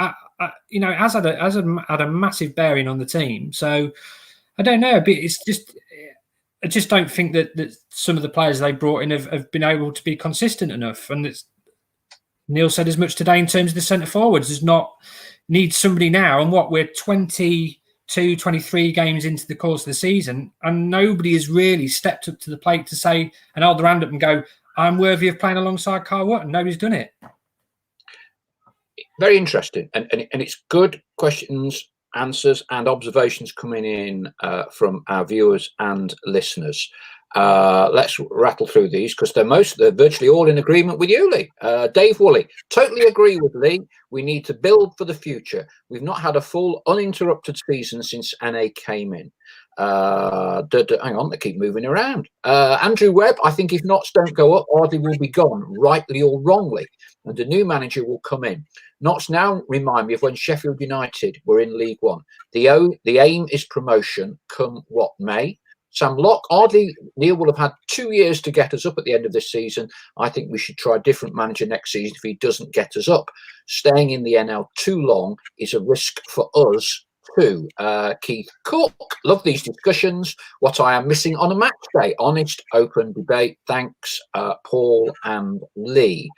it has had a massive bearing on the team. So, I don't know. But it's just, I just don't think that some of the players they brought in have been able to be consistent enough. And Neal said as much today in terms of the centre forwards. Does not need somebody now. And we're 22, 23 games into the course of the season, and nobody has really stepped up to the plate to say and hold their hand up and go, I'm worthy of playing alongside Kyle Watton. Nobody's done it. Very interesting. And it's good questions, answers, and observations coming in from our viewers and listeners. Let's rattle through these, because they're virtually all in agreement with you, Leigh. Dave Woolley, totally agree with Leigh. We need to build for the future. We've not had a full uninterrupted season since NA came in. Hang on, they keep moving around. Andrew Webb, I think if Notts don't go up, Ardley will be gone, rightly or wrongly, and a new manager will come in. Notts now remind me of when Sheffield United were in League One. The aim is promotion, come what may. Sam Locke, Ardley, Neal will have had 2 years to get us up at the end of this season. I think we should try a different manager next season if he doesn't get us up. Staying in the NL too long is a risk for us too. Keith Cook, love these discussions. What I am missing on a match day, honest, open debate. Thanks, Paul and Leigh.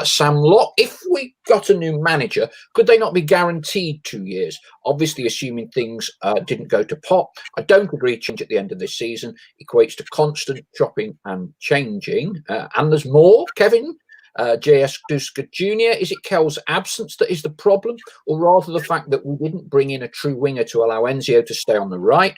Sam Locke, if we got a new manager, could they not be guaranteed 2 years? Obviously, assuming things didn't go to pot. I don't agree change at the end of this season equates to constant chopping and changing. And there's more, Kevin. J.S. Duska Jr. Is it Kel's absence that is the problem, or rather the fact that we didn't bring in a true winger to allow Enzio to stay on the right?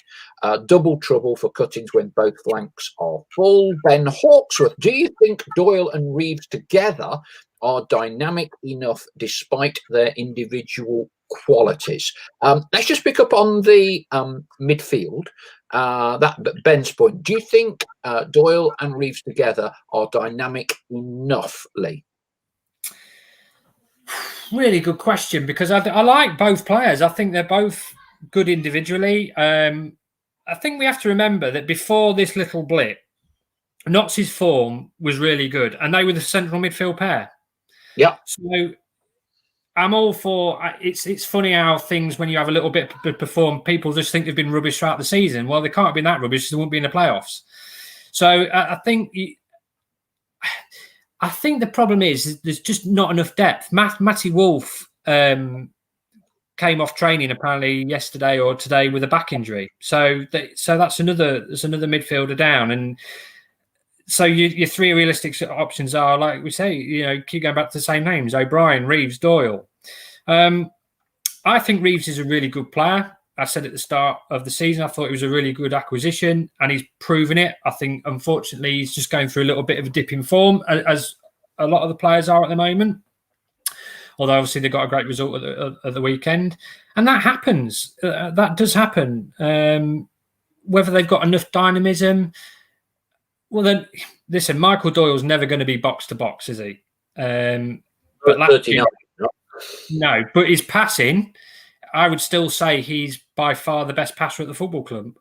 Double trouble for cuttings when both flanks are full. Ben Hawksworth, do you think Doyle and Reeves together are dynamic enough despite their individual qualities? Let's just pick up on the midfield. Ben's point. Do you think Doyle and Reeves together are dynamic enough, Leigh? Really good question, because I like both players. I think they're both good individually. I think we have to remember that before this little blip, Notts' form was really good, and they were the central midfield pair. Yeah. So I'm all for. It's funny how things, when you have a little bit perform, people just think they've been rubbish throughout the season. Well, they can't have been that rubbish; they won't be in the playoffs. So I think the problem is there's just not enough depth. Matty Wolf came off training apparently yesterday or today with a back injury. So that's another midfielder down. And so your 3 realistic options are, like we say, keep going back to the same names: O'Brien, Reeves, Doyle. I think Reeves is a really good player. I said at the start of the season, I thought it was a really good acquisition, and he's proven it. I think, unfortunately, he's just going through a little bit of a dip in form, as a lot of the players are at the moment. Although, obviously, they got a great result at the weekend. And that happens. That does happen. Whether they've got enough dynamism, well, then, listen, Michael Doyle's never going to be box-to-box, is he? But no, but his passing, I would still say he's by far the best passer at the football club.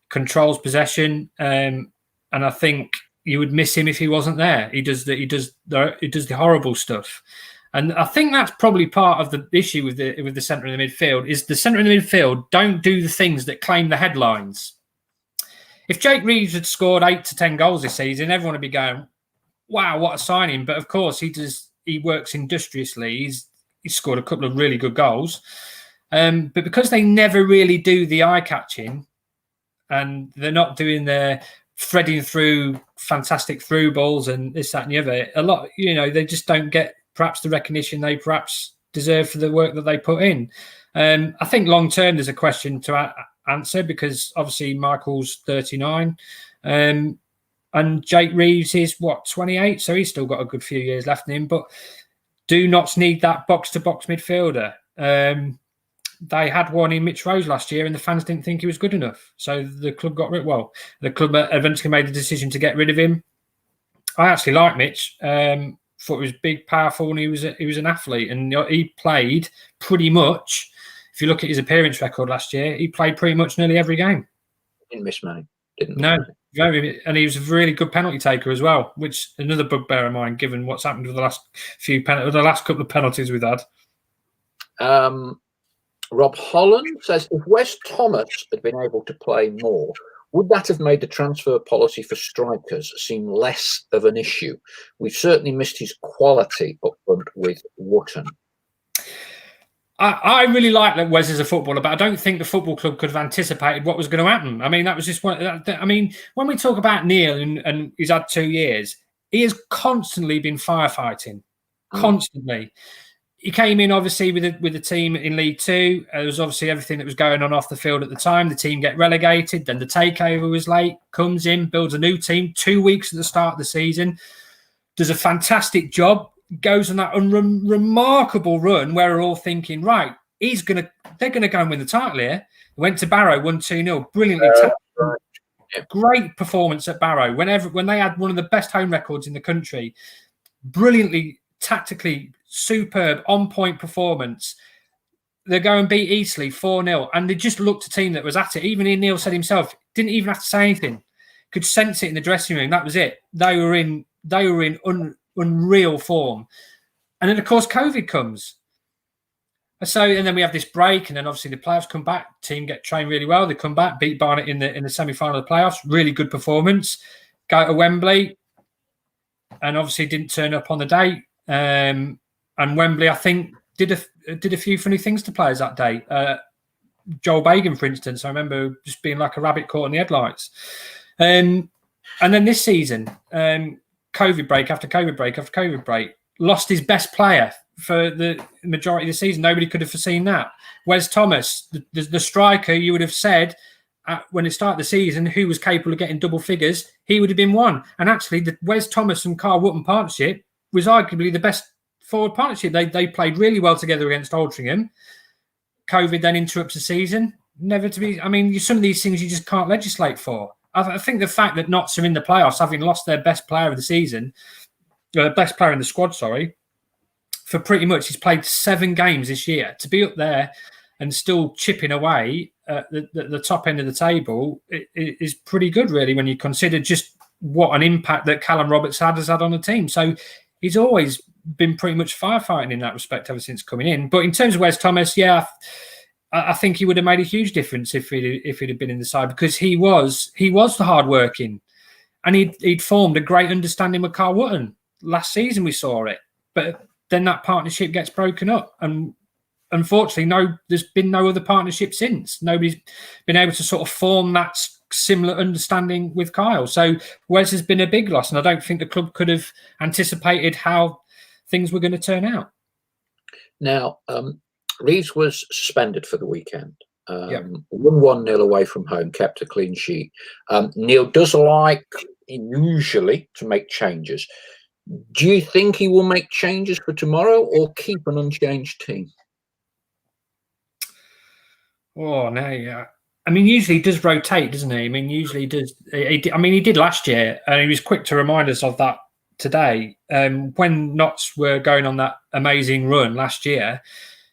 Controls possession, and I think you would miss him if he wasn't there. He does the horrible stuff, and I think that's probably part of the issue with the centre of the midfield. Is the centre of the midfield don't do the things that claim the headlines. If Jake Reeves had scored 8 to 10 goals this season, everyone would be going, "Wow, what a signing!" But of course, he works industriously. He scored a couple of really good goals. But because they never really do the eye-catching, and they're not doing their threading through fantastic through balls and this, that, and the other, a lot, they just don't get perhaps the recognition they perhaps deserve for the work that they put in. I think long-term there's a question to answer, because obviously Michael's 39 and Jake Reeves is, 28? So he's still got a good few years left in him, but do not need that box-to-box midfielder. They had one in Mitch Rose last year, and the fans didn't think he was good enough. So the club got rid. Well, the club eventually made the decision to get rid of him. I actually like Mitch. Thought he was big, powerful, and he was an athlete, and he played pretty much. If you look at his appearance record last year, he played pretty much nearly every game. Didn't miss many. Didn't. No. And he was a really good penalty taker as well, which is another bugbear of mine, given what's happened with the last couple of penalties we've had. Rob Holland says, if Wes Thomas had been able to play more, would that have made the transfer policy for strikers seem less of an issue? We've certainly missed his quality up front with Wootton. I really like that Wes is a footballer, but I don't think the football club could have anticipated what was going to happen. I mean, that was just one. I mean, when we talk about Neal and he's had 2 years, he has constantly been firefighting, constantly. He came in obviously with the team in League Two. There was obviously everything that was going on off the field at the time. The team get relegated, then the takeover was late. Comes in, builds a new team 2 weeks at the start of the season, does a fantastic job. Goes on that remarkable run where we're all thinking, right, they're gonna go and win the title here. Went to Barrow, won 2-0, brilliantly tactical. Great performance at Barrow. When they had one of the best home records in the country, brilliantly tactically superb, on-point performance. They go and beat Eastleigh 4-0, and they just looked a team that was at it. Even Neal said himself, didn't even have to say anything, could sense it in the dressing room. That was it. They were in unreal form. And then, of course, COVID comes. And then we have this break, and then obviously the playoffs come back. Team get trained really well. They come back, beat Barnet in the semi-final of the playoffs. Really good performance. Go to Wembley, and obviously didn't turn up on the day. And Wembley, I think, did a few funny things to players that day. Joel Bagan, for instance, I remember just being like a rabbit caught in the headlights. And then this season, COVID break after COVID break after COVID break, lost his best player for the majority of the season. Nobody could have foreseen that. Wes Thomas, the striker, you would have said when it started the season, who was capable of getting double figures, he would have been one. And actually, the Wes Thomas and Carl Wootton partnership was arguably the best forward partnership. They played really well together against Altrincham. COVID then interrupts the season. Never to be. I mean, some of these things you just can't legislate for. I think the fact that Notts are in the playoffs, having lost their best player of the season, best player in the squad, for pretty much, he's played 7 games this year. To be up there and still chipping away at the top end of the table is pretty good, really, when you consider just what an impact that Callum Roberts has had on the team. So he's always been pretty much firefighting in that respect ever since coming in. But in terms of Wes Thomas, yeah, I think he would have made a huge difference if he'd have been in the side, because he was the hard working, and he'd formed a great understanding with Carl Wootton. Last season we saw it, but then that partnership gets broken up, and unfortunately, there's been no other partnership since. Nobody's been able to sort of form that similar understanding with Kyle. So Wes has been a big loss, and I don't think the club could have anticipated how things were going to turn out. Now, Reeves was suspended for the weekend. Yep. Won 1-0 away from home, kept a clean sheet. Neal does like usually to make changes. Do you think he will make changes for tomorrow or keep an unchanged team? Oh, no, yeah. I mean, usually he does rotate, doesn't he? I mean, usually he does. He did last year, and he was quick to remind us of that today. When Notts were going on that amazing run last year,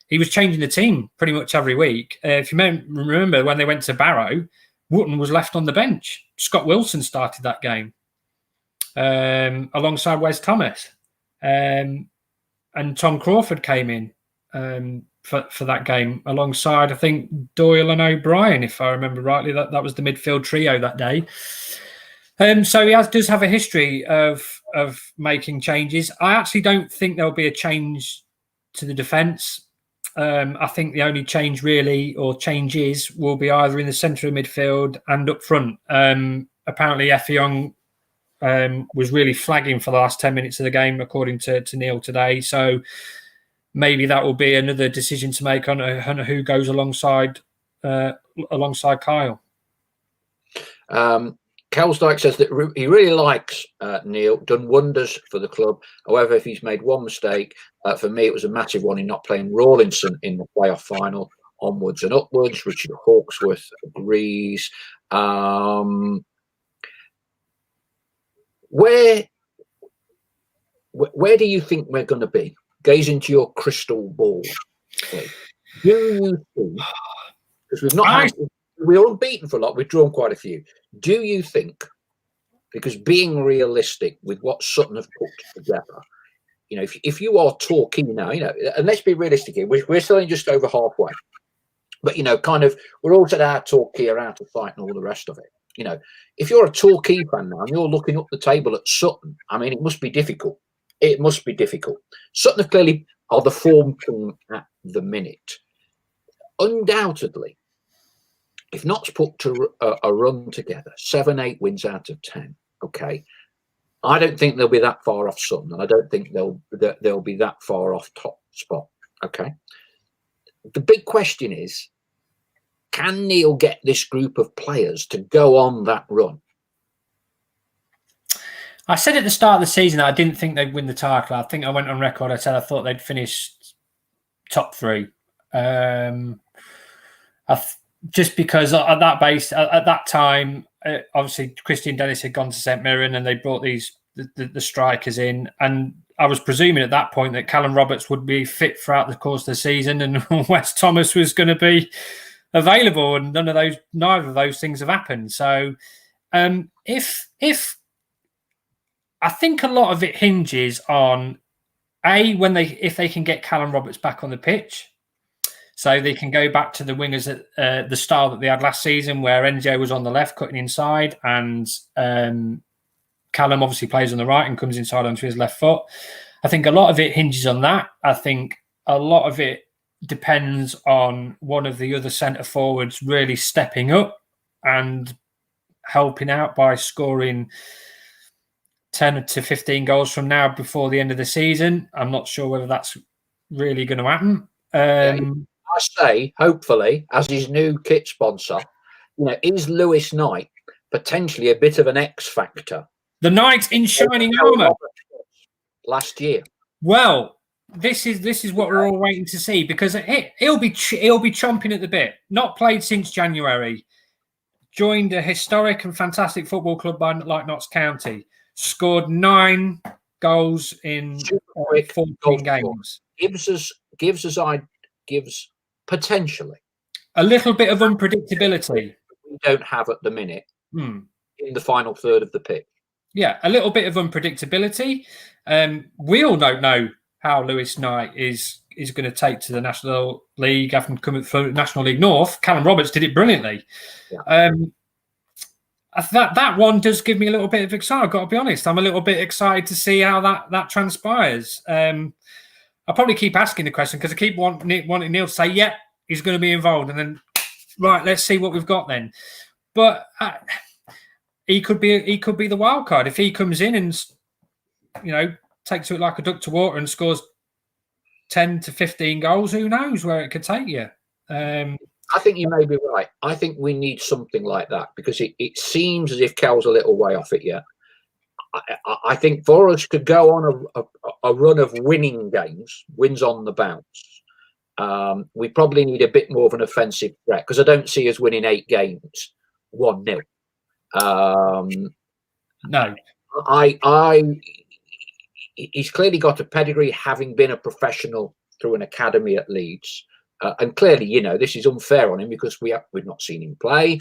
he was changing the team pretty much every week. If you remember when they went to Barrow, Wootton was left on the bench. Scott Wilson started that game alongside Wes Thomas. And Tom Crawford came in for that game alongside, I think, Doyle and O'Brien, if I remember rightly. That was the midfield trio that day. So he does have a history of making changes. I actually don't think there'll be a change to the defence. I think the only change really, or changes, will be either in the centre of midfield and up front. Apparently, Effiong was really flagging for the last 10 minutes of the game, according to Neal today. So maybe that will be another decision to make on who goes alongside Kyle. Kelsdyke says that he really likes Neal, done wonders for the club. However, if he's made one mistake, for me, it was a massive one in not playing Rawlinson in the playoff final. Onwards and upwards. Richard Hawksworth agrees. Where do you think we're going to be? Gaze into your crystal ball. Okay. Do you think, because we've not we're unbeaten for a lot, we've drawn quite a few. Do you think, because being realistic with what Sutton have put together, if you are talking now, and let's be realistic here, we're still just over halfway, but kind of we're all at our Torquay, out of sight, and all the rest of it. If you're a Torquay fan now and you're looking up the table at Sutton, I mean, it must be difficult. It must be difficult. Sutton have clearly are the form team at the minute. Undoubtedly, if Notts put to a run together, 7-8 wins out of 10, okay, I don't think they'll be that far off Sutton, and I don't think they'll be that far off top spot, okay? The big question is, can Neal get this group of players to go on that run? I said at the start of the season that I didn't think they'd win the title. I think I went on record. I said I thought they'd finish top 3. Just because at that time, obviously Christian Dennis had gone to St Mirren and they brought the strikers in, and I was presuming at that point that Callum Roberts would be fit throughout the course of the season and Wes Thomas was going to be available, and neither of those things have happened. So if I think a lot of it hinges on if they can get Callum Roberts back on the pitch, so they can go back to the wingers at the style that they had last season, where NJ was on the left cutting inside, and Callum obviously plays on the right and comes inside onto his left foot. I think a lot of it hinges on that. I think a lot of it depends on one of the other centre forwards really stepping up and helping out by scoring 10 to 15 goals from now before the end of the season. I'm not sure whether that's really going to happen. I say, hopefully, as his new kit sponsor, is Lewis Knight potentially a bit of an X factor? The Knight in shining armour last year. Well, this is what we're all waiting to see, because he'll be chomping at the bit. Not played since January. Joined a historic and fantastic football club like Notts County. Scored 9 goals in 14 games. Gives potentially a little bit of unpredictability we don't have at the minute in the final third of the pitch. Yeah, a little bit of unpredictability. We all don't know how Lewis Knight is going to take to the National League after coming from National League North. Callum Roberts did it brilliantly. Yeah. That one does give me a little bit of excitement. I've got to be honest. I'm a little bit excited to see how that transpires. I'll probably keep asking the question because I keep wanting Neal to say, yeah, he's going to be involved. And then, right, let's see what we've got then. But he could be the wild card. If he comes in and, takes it like a duck to water and scores 10 to 15 goals. Who knows where it could take you? I think you may be right. I think we need something like that because it seems as if Kel's a little way off it yet. I think for us to go on a run of winning games, wins on the bounce, we probably need a bit more of an offensive threat because I don't see us winning 8 games 1-0. No, he's clearly got a pedigree, having been a professional through an academy at Leeds, and clearly, this is unfair on him because we've not seen him play.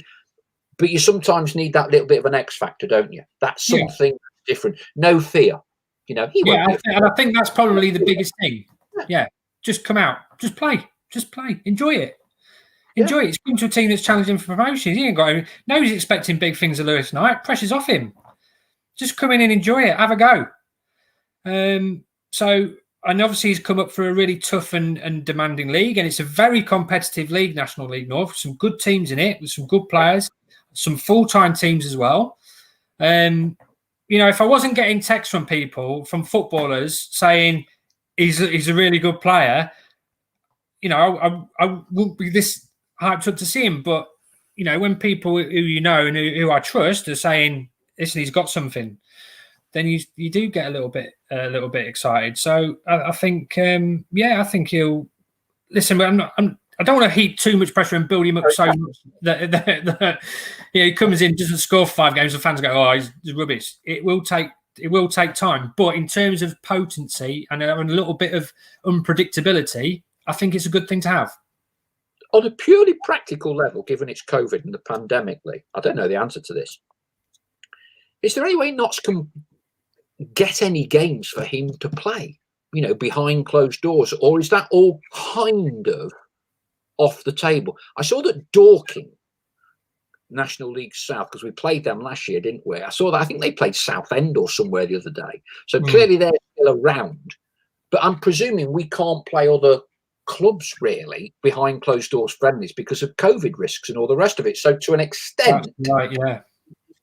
But you sometimes need that little bit of an X factor, don't you? That's something different. No fear, he won't. And I think that's probably the biggest thing. Yeah, just come out, just play, enjoy it. Enjoy it. He's come to a team that's challenging for promotion. He ain't got. He's expecting big things of Lewis tonight. Pressure's off him. Just come in and enjoy it. Have a go. And obviously he's come up for a really tough and demanding league, and it's a very competitive league, National League North. Some good teams in it, with some good players, some full-time teams as well. If I wasn't getting texts from people, from footballers saying he's a really good player, I wouldn't be this hyped up to see him. But when people who and who I trust are saying, "Listen, he's got something," then you do get a little bit excited. So I think I think he'll listen. But I don't want to heap too much pressure and build him up so much that he comes in, doesn't score 5 games, the fans go, "Oh, he's rubbish." It will take time, but in terms of potency and a little bit of unpredictability, I think it's a good thing to have. On a purely practical level, given it's COVID and the pandemic, Lee, I don't know the answer to this. Is there any way Notts can get any games for him to play, behind closed doors, or is that all kind of off the table? I saw that Dorking, National League South, because we played them last year, didn't we? I saw that. I think they played Southend or somewhere the other day. So clearly they're still around. But I'm presuming we can't play other clubs really behind closed doors friendlies because of COVID risks and all the rest of it. So to an extent, right, yeah.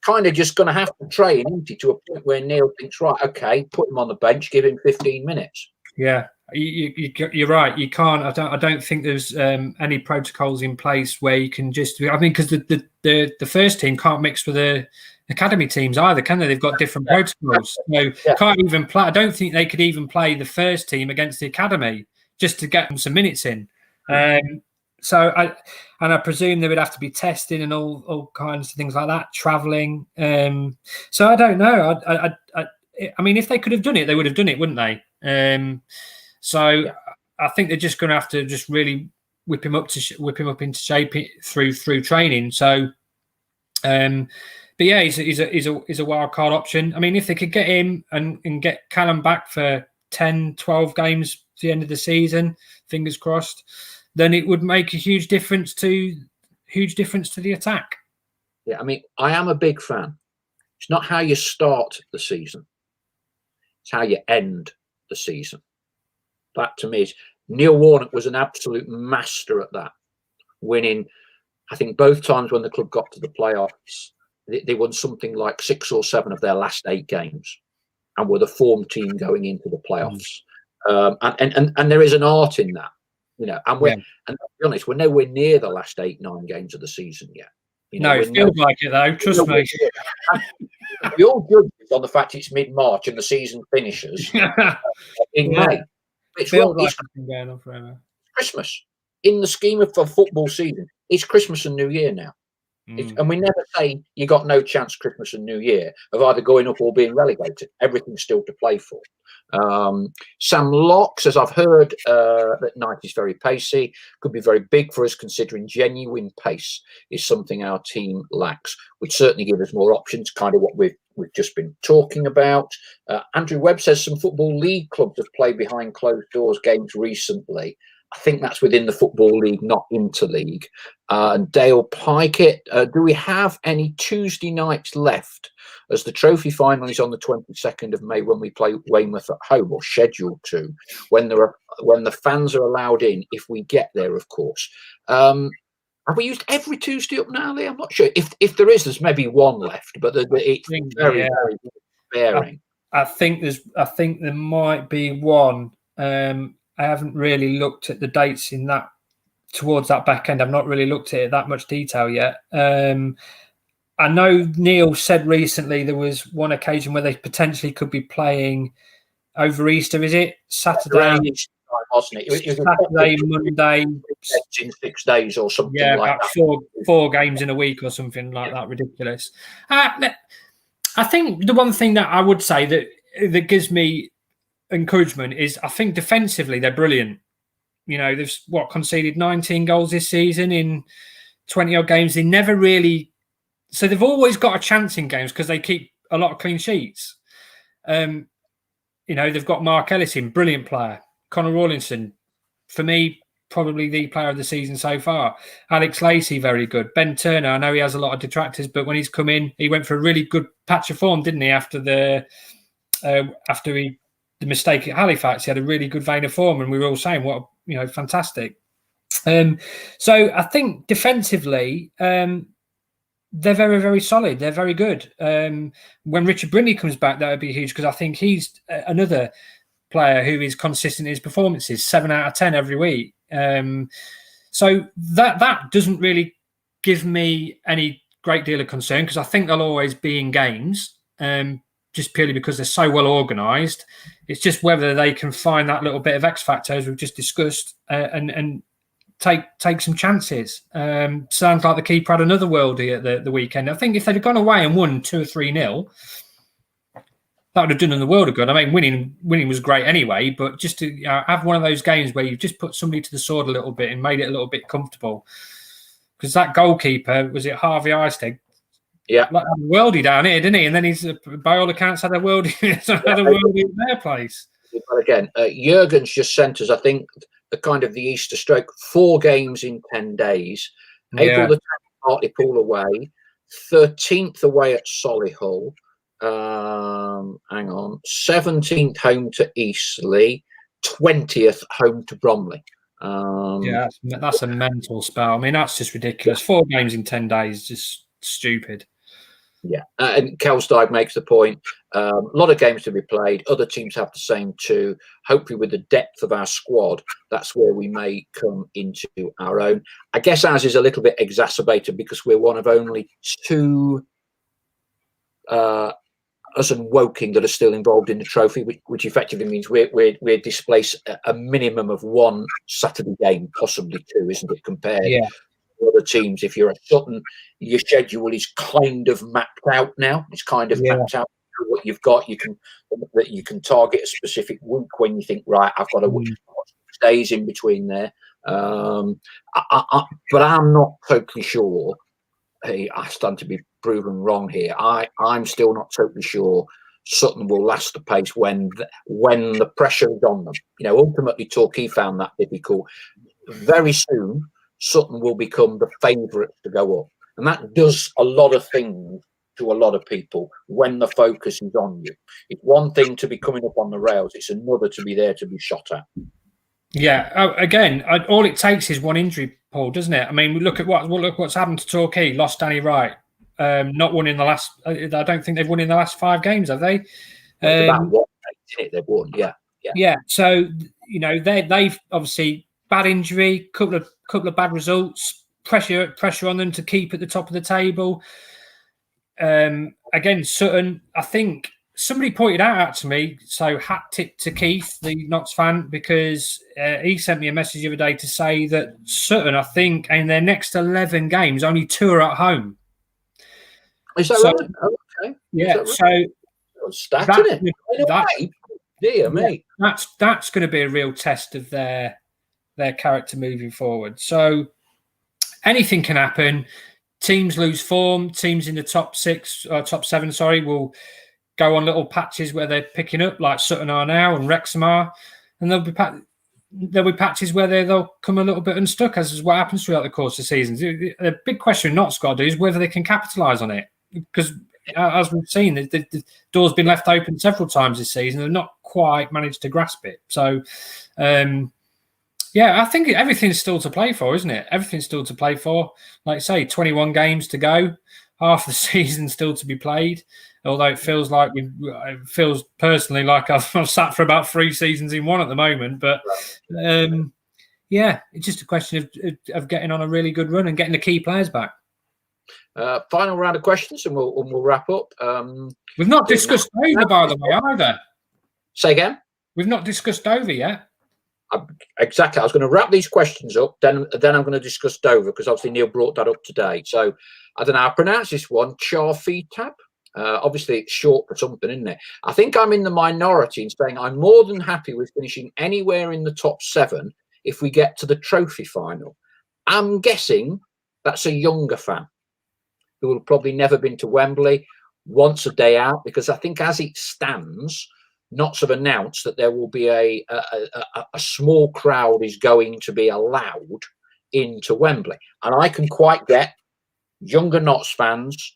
Kind of just going to have to train, isn't he, to a point where Neal thinks, right, okay, put him on the bench, give him 15 minutes. Yeah, you're right. You can't. I don't think there's any protocols in place where you can just. I mean, because the first team can't mix with the academy teams either, can they? They've got different protocols. So can't even play. I don't think they could even play the first team against the academy just to get them some minutes in. So I presume they would have to be testing and all kinds of things like that, travelling. So I don't know. I mean, if they could have done it, they would have done it, wouldn't they? I think they're just going to have to just really whip him up into shape through training. So, but yeah, he's a wild card option. I mean, if they could get him and get Callum back for 10, 12 games at the end of the season, fingers crossed, then it would make a huge difference to the attack. Yeah, I mean, I am a big fan. It's not how you start the season; it's how you end the season. That to me is Neil Warnock was an absolute master at that, winning. I think both times when the club got to the playoffs, they won something like 6 or 7 of their last 8 games, and were the form team going into the playoffs. And there is an art in that. And to be honest, we're nowhere near the last 8-9 games of the season yet. No, it feels like it though. Trust me. We all judge it on the fact it's mid-March and the season finishes in May. It's been going on forever. Christmas in the scheme of a football season. It's Christmas and New Year now, and we never say you got no chance Christmas and New Year of either going up or being relegated. Everything's still to play for. Sam Locke says, I've heard that Knight is very pacey, could be very big for us considering genuine pace is something our team lacks. Would certainly give us more options, kind of what we've just been talking about. Andrew Webb says some Football League clubs have played behind closed doors games recently. I think that's within the Football League, not Interleague. And Dale Pikett, do we have any Tuesday nights left? As the trophy final is on the 22nd of May when we play Weymouth at home, or scheduled to, when the fans are allowed in, if we get there, of course. Have we used every Tuesday up now, Leigh? I'm not sure. If there is, there's maybe one left, but it's very varying. I think there might be one. I haven't really looked at the dates in that towards that back end. I've not really looked at it that much detail yet. I know Neal said recently there was one occasion where they potentially could be playing over Easter. Is it Saturday? Wasn't it? It was Saturday, Monday, in 6 days or something. Yeah, like about that. four games in a week or something like that. Ridiculous. I think the one thing that I would say that gives me encouragement is I think defensively they're brilliant. You know, they've conceded 19 goals this season in 20 odd games. They never really, so they've always got a chance in games because they keep a lot of clean sheets. You know, they've got Mark Ellis in, brilliant player. Connor Rawlinson, for me, probably the player of the season so far. Alex Lacey, very good. Ben Turner, I know he has a lot of detractors, but when he's come in, he went for a really good patch of form, didn't he? After the mistake at Halifax, he had a really good vein of form, and we were all saying, "What, fantastic." So I think defensively, they're very, very solid. They're very good. When Richard Brindley comes back, that would be huge because I think he's another player who is consistent in his performances, 7 out of 10 every week. So that doesn't really give me any great deal of concern because I think they'll always be in games, just purely because they're so well organised. It's just whether they can find that little bit of X factor, as we've just discussed, and take some chances. Sounds like the keeper had another worldie at the weekend. I think if they'd have gone away and won 2 or 3-0, that would have done them the world of good. I mean, winning was great anyway, but just to have one of those games where you've just put somebody to the sword a little bit and made it a little bit comfortable. Because that goalkeeper, was it Harvey Eistig? Yeah. Like, had a worldie down here, didn't he? And then he's, by all accounts, had a worldie in their place. But again, Jurgen's just sent us, I think, the kind of the Easter stroke, 4 games in 10 days. Yeah. April the 10th, Hartlepool away. 13th away at Solihull. Hang on. 17th home to Eastleigh. 20th home to Bromley. Yeah, that's a mental spell. I mean, that's just ridiculous. 4 games in 10 days, just stupid. Yeah, and Kelstead makes the point. A lot of games to be played. Other teams have the same too. Hopefully, with the depth of our squad, that's where we may come into our own. I guess ours is a little bit exacerbated because we're one of only 2, us and Woking, that are still involved in the trophy, which effectively means we're displaced a minimum of 1 Saturday game, possibly 2, isn't it? Compared. Yeah. Other teams, if you're at Sutton, your schedule is kind of mapped out now. It's kind of mapped out what you've got. You can target a specific week when you think, right, I've got to watch days in between there. But I'm not totally sure. Hey, I stand to be proven wrong here. I'm still not totally sure Sutton will last the pace when the pressure is on them. Ultimately, Torquay found that difficult. Very soon, Sutton will become the favourite to go up. And that does a lot of things to a lot of people when the focus is on you. It's one thing to be coming up on the rails. It's another to be there to be shot at. Yeah. Again, all it takes is one injury, Paul, doesn't it? I mean, look what's happened to Torquay. Lost Danny Wright. Not won in the last. I don't think they've won in the last 5 games, have they? About what they've won. Yeah. So they've obviously bad injury, couple of bad results, pressure on them to keep at the top of the table. Again, Sutton, I think somebody pointed out to me, so hat tip to Keith, the Notts fan, because he sent me a message the other day to say that Sutton, I think, in their next 11 games, only 2 are at home. Is that right? Oh, okay. Yeah, right? So stacking it. Dear me. That's going to be a real test of their character moving forward. So anything can happen. Teams lose form. Teams in the top 7, will go on little patches where they're picking up, like Sutton are now and Wrexham are, and there'll be patches where they'll come a little bit unstuck, as is what happens throughout the course of seasons. The big question Notts got to do is whether they can capitalise on it, because as we've seen, the door's been left open several times this season. They've not quite managed to grasp it. So, I think everything's still to play for, isn't it? Everything's still to play for. Like I say, 21 games to go. half the season still to be played. Although it feels personally like I've sat for about 3 seasons in one at the moment. But yeah, it's just a question of getting on a really good run and getting the key players back. Final round of questions, and we'll wrap up. We've not discussed Dover, by the way, either. Say again? We've not discussed Dover yet. Exactly. I was going to wrap these questions up, then I'm going to discuss Dover, because obviously Neil brought that up today. So I don't know how to pronounce this one. Charfitab. Obviously, it's short for something, isn't it? I think I'm in the minority in saying I'm more than happy with finishing anywhere in the top 7 if we get to the trophy final. I'm guessing that's a younger fan who will probably never been to Wembley, wants a day out, because I think as it stands, Notts have announced that there will be a small crowd is going to be allowed into Wembley. And I can quite get younger Notts fans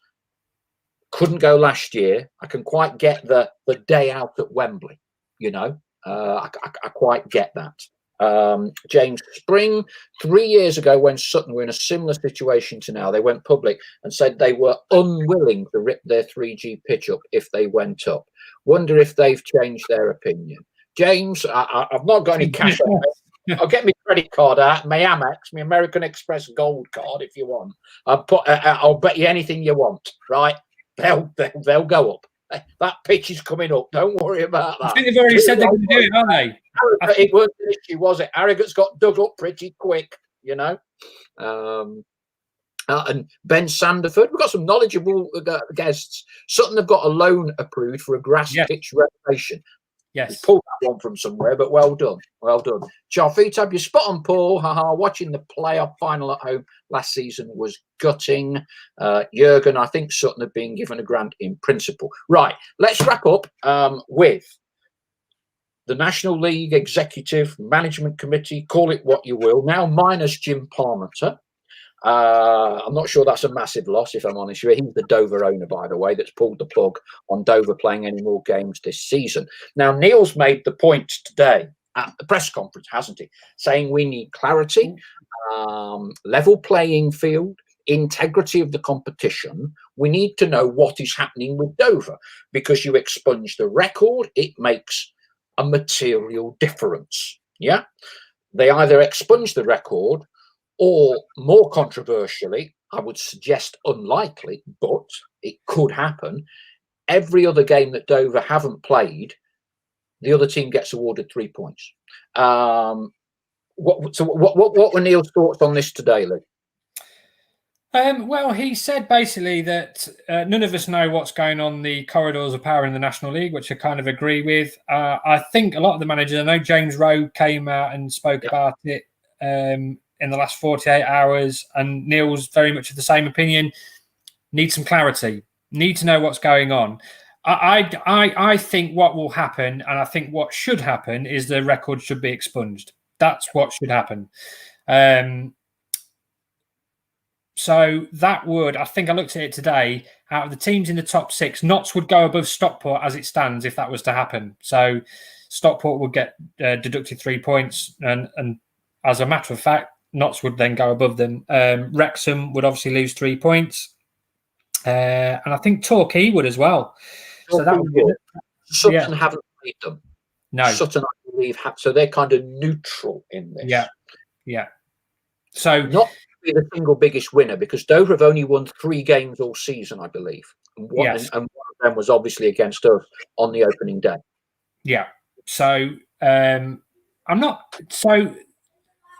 couldn't go last year. I can quite get the day out at Wembley, you know. I quite get that. James Spring, 3 years ago when Sutton were in a similar situation to now, they went public and said they were unwilling to rip their 3G pitch up if they went up. Wonder if they've changed their opinion. James, I've not got any cash on it. I'll get my credit card out, my Amex, my American Express Gold card if you want. I'll bet you anything you want, right? They'll go up. That pitch is coming up. Don't worry about that. I think they've already said they're going to do it, haven't they? It wasn't an issue, was it? Harrogate's got dug up pretty quick, you know. And Ben Sanderford, we've got some knowledgeable guests. Sutton have got a loan approved for a grass pitch renovation. Yes, pulled that one from somewhere, but well done, well done. Charfitab, you're spot on, Paul. Haha, watching the playoff final at home last season was gutting. Jurgen, I think Sutton have been given a grant in principle. Right, let's wrap up with the National League Executive Management Committee, call it what you will, now minus Jim Parmenter. I'm not sure that's a massive loss, if I'm honest with you. He's the Dover owner, by the way, that's pulled the plug on Dover playing any more games this season. Now, Neil's made the point today at the press conference, hasn't he? Saying we need clarity, level playing field, integrity of the competition. We need to know what is happening with Dover, because you expunge the record, it makes a material difference. Yeah, they either expunge the record, or more controversially, I would suggest unlikely, but it could happen, every other game that Dover haven't played, the other team gets awarded 3 points. What were Neil's thoughts on this today, Leigh? Well, he said basically that none of us know what's going on the corridors of power in the National League, which I kind of agree with. I think a lot of the managers, I know James Rowe came out and spoke about it in the last 48 hours, and Neil's very much of the same opinion. Need some clarity. Need to know what's going on. I think what will happen, and I think what should happen, is the record should be expunged. That's what should happen. So that would, I think I looked at it today, out of the teams in the top 6, Notts would go above Stockport as it stands if that was to happen. So Stockport would get deducted 3 points, and as a matter of fact, Notts would then go above them. Wrexham would obviously lose 3 points. And I think Torquay would as well. So that would be Sutton haven't played them. No. Sutton, I believe, so they're kind of neutral in this. Yeah. So not be the single biggest winner, because Dover have only won 3 games all season, I believe. And one of them was obviously against us on the opening day. Yeah. So I'm not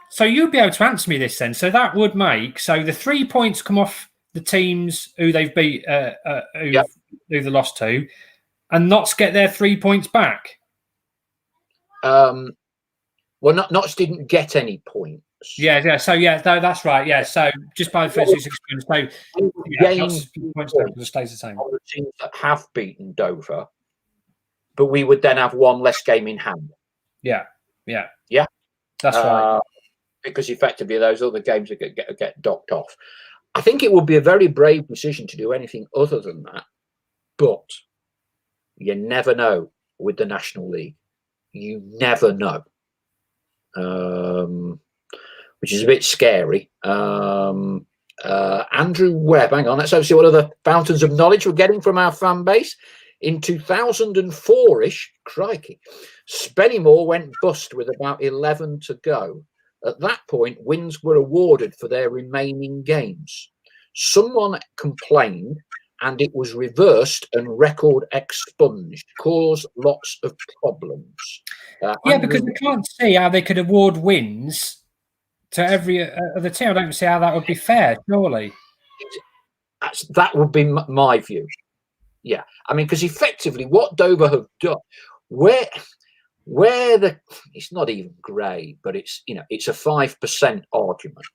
so you'll be able to answer me this then. So that would make, so the 3 points come off the teams who they've beat, who they lost to, and Notts get their 3 points back. Well, Notts didn't get any points. Yeah. So that's right. Yeah. So just by the first 6 points, so games points stays the same. On the teams that have beaten Dover, but we would then have one less game in hand. Yeah. That's right. Because effectively those other games get docked off. I think it would be a very brave decision to do anything other than that, but you never know with the National League. You never know, which is a bit scary. Andrew Webb. Hang on, let's see what other fountains of knowledge we're getting from our fan base. In 2004-ish, crikey, Spennymoor went bust with about 11 to go. At that point, wins were awarded for their remaining games. Someone complained and it was reversed and record expunged. Caused lots of problems. Because we can't see how they could award wins to every other team. I don't see how that would be fair, surely. That would be my view. Yeah, I mean, because effectively what Dover have done, where it's not even grey, but it's a 5% argument,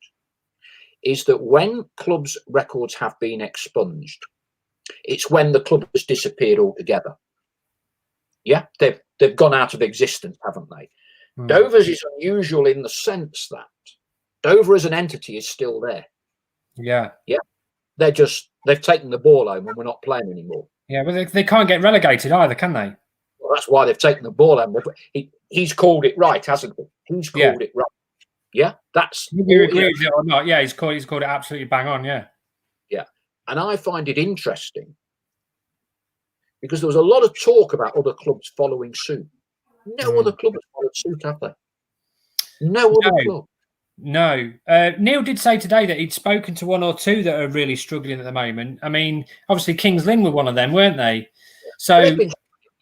is that when clubs' records have been expunged, it's when the club has disappeared altogether. Yeah, they've gone out of existence, haven't they? Dover's is unusual in the sense that Dover as an entity is still there. Yeah. They've taken the ball home and we're not playing anymore. Yeah, but they can't get relegated either, can they? Well, that's why they've taken the ball home. He's called it right, hasn't he? He's called it right. Yeah, that's. You agree with it or not? Yeah, he's called it absolutely bang on. Yeah. Yeah, and I find it interesting because there was a lot of talk about other clubs following suit. No other club has followed suit, have they? No other club. No. Neal did say today that he'd spoken to one or two that are really struggling at the moment. I mean, obviously Kings Lynn were one of them, weren't they? So they've been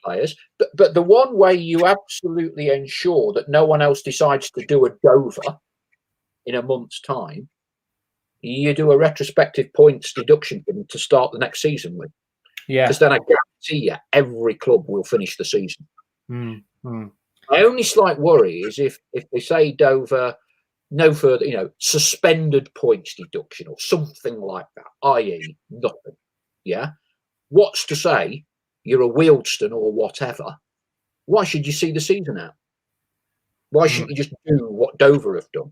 players, but the one way you absolutely ensure that no one else decides to do a Dover in a month's time, you do a retrospective points deduction to start the next season with. Yeah, because then I guarantee you every club will finish the season. My only slight worry is if they say Dover no further, suspended points deduction or something like that, i.e. nothing. Yeah. What's to say you're a Wealdstone or whatever? Why should you see the season out? Why shouldn't you just do what Dover have done?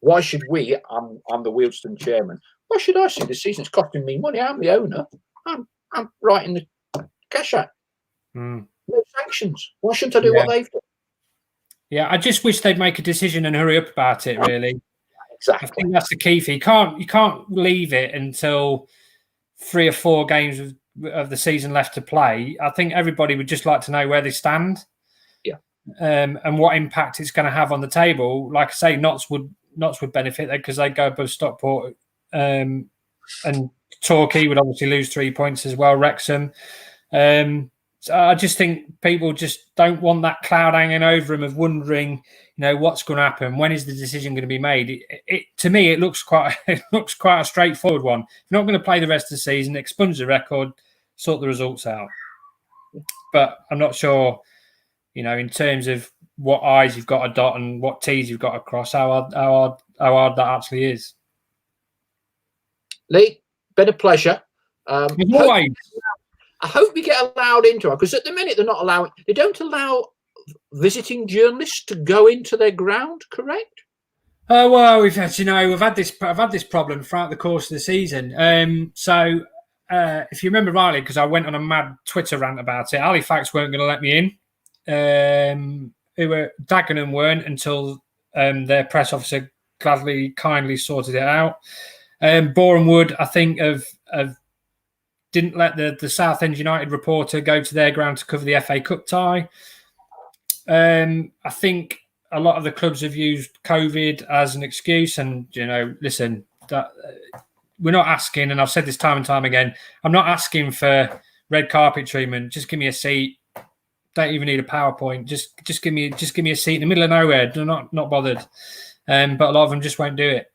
Why should we? I'm the Wealdstone chairman. Why should I see the season? It's costing me money. I'm the owner. I'm writing the cash out. No sanctions. Why shouldn't I do what they've done? Yeah, I just wish they'd make a decision and hurry up about it, really. Exactly. I think that's the key thing. You can't leave it until 3 or 4 games of the season left to play. I think everybody would just like to know where they stand. Yeah. And what impact it's going to have on the table. Like I say, Notts would benefit because they go above Stockport, and Torquay would obviously lose 3 points as well, Wrexham. So I just think people just don't want that cloud hanging over them of wondering, what's going to happen. When is the decision going to be made? To me, it looks quite a straightforward one. If you're not going to play the rest of the season, expunge the record, sort the results out. But I'm not sure, in terms of what I's you've got to dot and what T's you've got to cross, how hard that actually is. Leigh, been a pleasure. Always. I hope we get allowed into it because at the minute they don't allow visiting journalists to go into their ground, correct? Oh well, I've had this problem throughout the course of the season. So if you remember rightly, because I went on a mad Twitter rant about it, Halifax weren't going to let me in. Dagenham weren't until their press officer kindly sorted it out. Boreham Wood, I think, have didn't let the Southend United reporter go to their ground to cover the FA Cup tie. I think a lot of the clubs have used COVID as an excuse. And, listen, that we're not asking, and I've said this time and time again, I'm not asking for red carpet treatment. Just give me a seat. Don't even need a PowerPoint. Just give me a seat in the middle of nowhere. They're not bothered. But a lot of them just won't do it.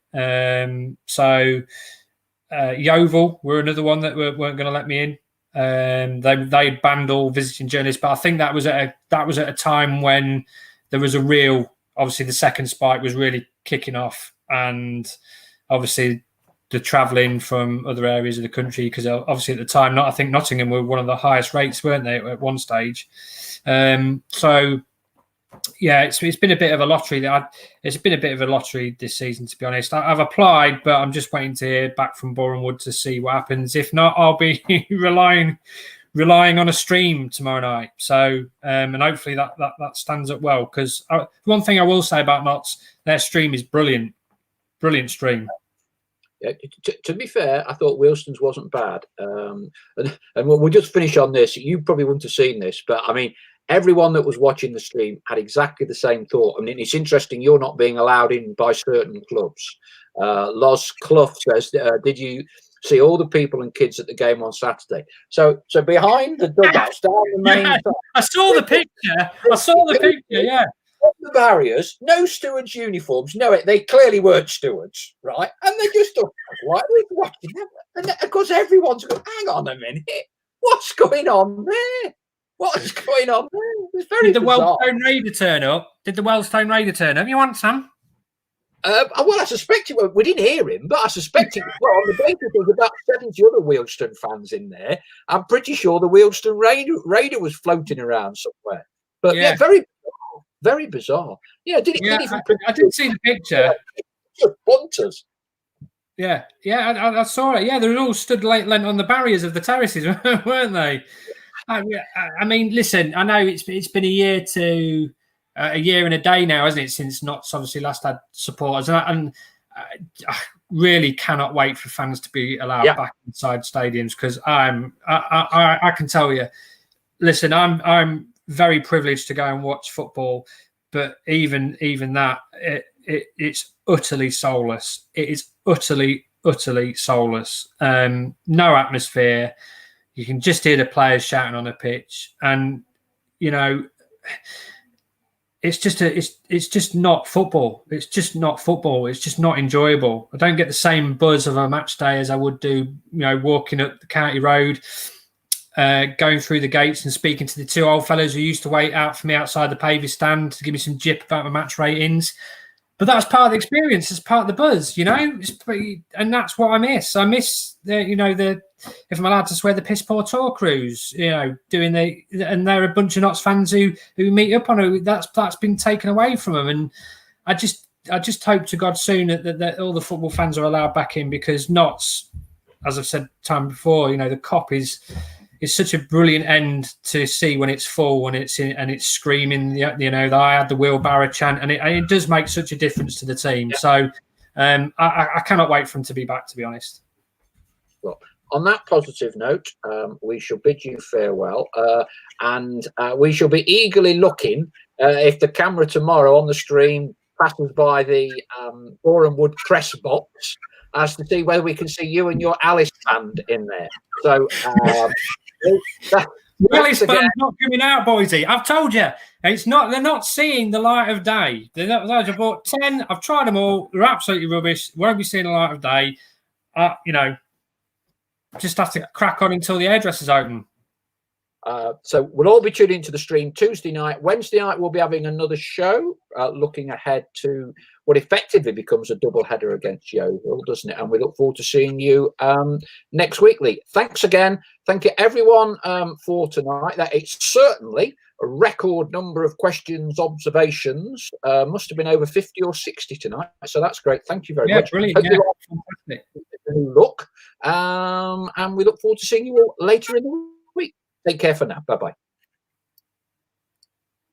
Yeovil were another one that weren't going to let me in. They banned all visiting journalists, but I think that was at a time when there was obviously the second spike was really kicking off, and obviously the travelling from other areas of the country, because obviously at the time, I think Nottingham were one of the highest rates, weren't they, at one stage? Yeah, it's been a bit of a lottery. It's been a bit of a lottery this season, to be honest. I've applied, but I'm just waiting to hear back from Boreham Wood to see what happens. If not, I'll be relying on a stream tomorrow night. So, and hopefully that stands up well. Because one thing I will say about Notts, their stream is brilliant stream. Yeah, to be fair, I thought Wealdstone's wasn't bad. And we'll just finish on this. You probably wouldn't have seen this, but I mean, everyone that was watching the stream had exactly the same thought. I mean, it's interesting you're not being allowed in by certain clubs. Los Clough says, did you see all the people and kids at the game on Saturday? So behind the dugouts, down the main side, I saw the picture. Yeah. The barriers, no stewards' uniforms. No, they clearly weren't stewards, right? And they just thought, why are we watching them? And of course, everyone's going, hang on a minute, what's going on there? What's going on there? It's very Did the bizarre. Wealdstone Raider turn up? You want some? Well, I suspect we didn't hear him, but I suspect it. Well, on the basis there's about 70 other Wealdstone fans in there. I'm pretty sure the Wealdstone Raider was floating around somewhere. But yeah, very bizarre. Yeah, I didn't see the picture. Bunters. Yeah, I saw it. Yeah, they were all stood lent on the barriers of the terraces, weren't they? I mean, listen, I know it's been a year and a day now, hasn't it, since Notts obviously last had supporters, and I really cannot wait for fans to be allowed back inside stadiums, because I can tell you, listen, I'm very privileged to go and watch football, but even that, it's utterly soulless. It is utterly soulless. No atmosphere. You can just hear the players shouting on the pitch, and you know, it's just not football. It's just not football. It's just not enjoyable. I don't get the same buzz of a match day as I would do, walking up the county road, going through the gates and speaking to the two old fellows who used to wait out for me outside the pavey stand to give me some jip about my match ratings. But that's part of the experience. It's part of the buzz, and that's what I miss. I miss if I'm allowed to swear, the piss poor tour crews, doing and they're a bunch of Notts fans who meet up on it. That's been taken away from them, and I just hope to God soon that all the football fans are allowed back in, because Notts, as I've said time before, the Kop is such a brilliant end to see when it's full, when it's in and it's screaming. I had the wheelbarrow chant, and it does make such a difference to the team. Yeah. So I cannot wait for them to be back, to be honest. Well, on that positive note, we shall bid you farewell, and we shall be eagerly looking if the camera tomorrow on the stream passes by the Boreham Wood press box, as to see whether we can see you and your Alice band in there. So Alice band's not coming out, Boise. I've told you, it's not. They're not seeing the light of day. I bought 10. I've tried them all. They're absolutely rubbish. Won't be seeing the light of day. Just have to crack on until the hairdresser's open. So we'll all be tuning into the stream Tuesday night. Wednesday night we'll be having another show, looking ahead to what effectively becomes a double header against Yeovil, doesn't it? And we look forward to seeing you next week, Leigh. Thanks again. Thank you everyone for tonight. That it's certainly a record number of questions, observations. Must have been over 50 or 60 tonight. So that's great. Thank you very much. Brilliant. Fantastic. Look, and we look forward to seeing you all later in the week. Take care for now. Bye-bye.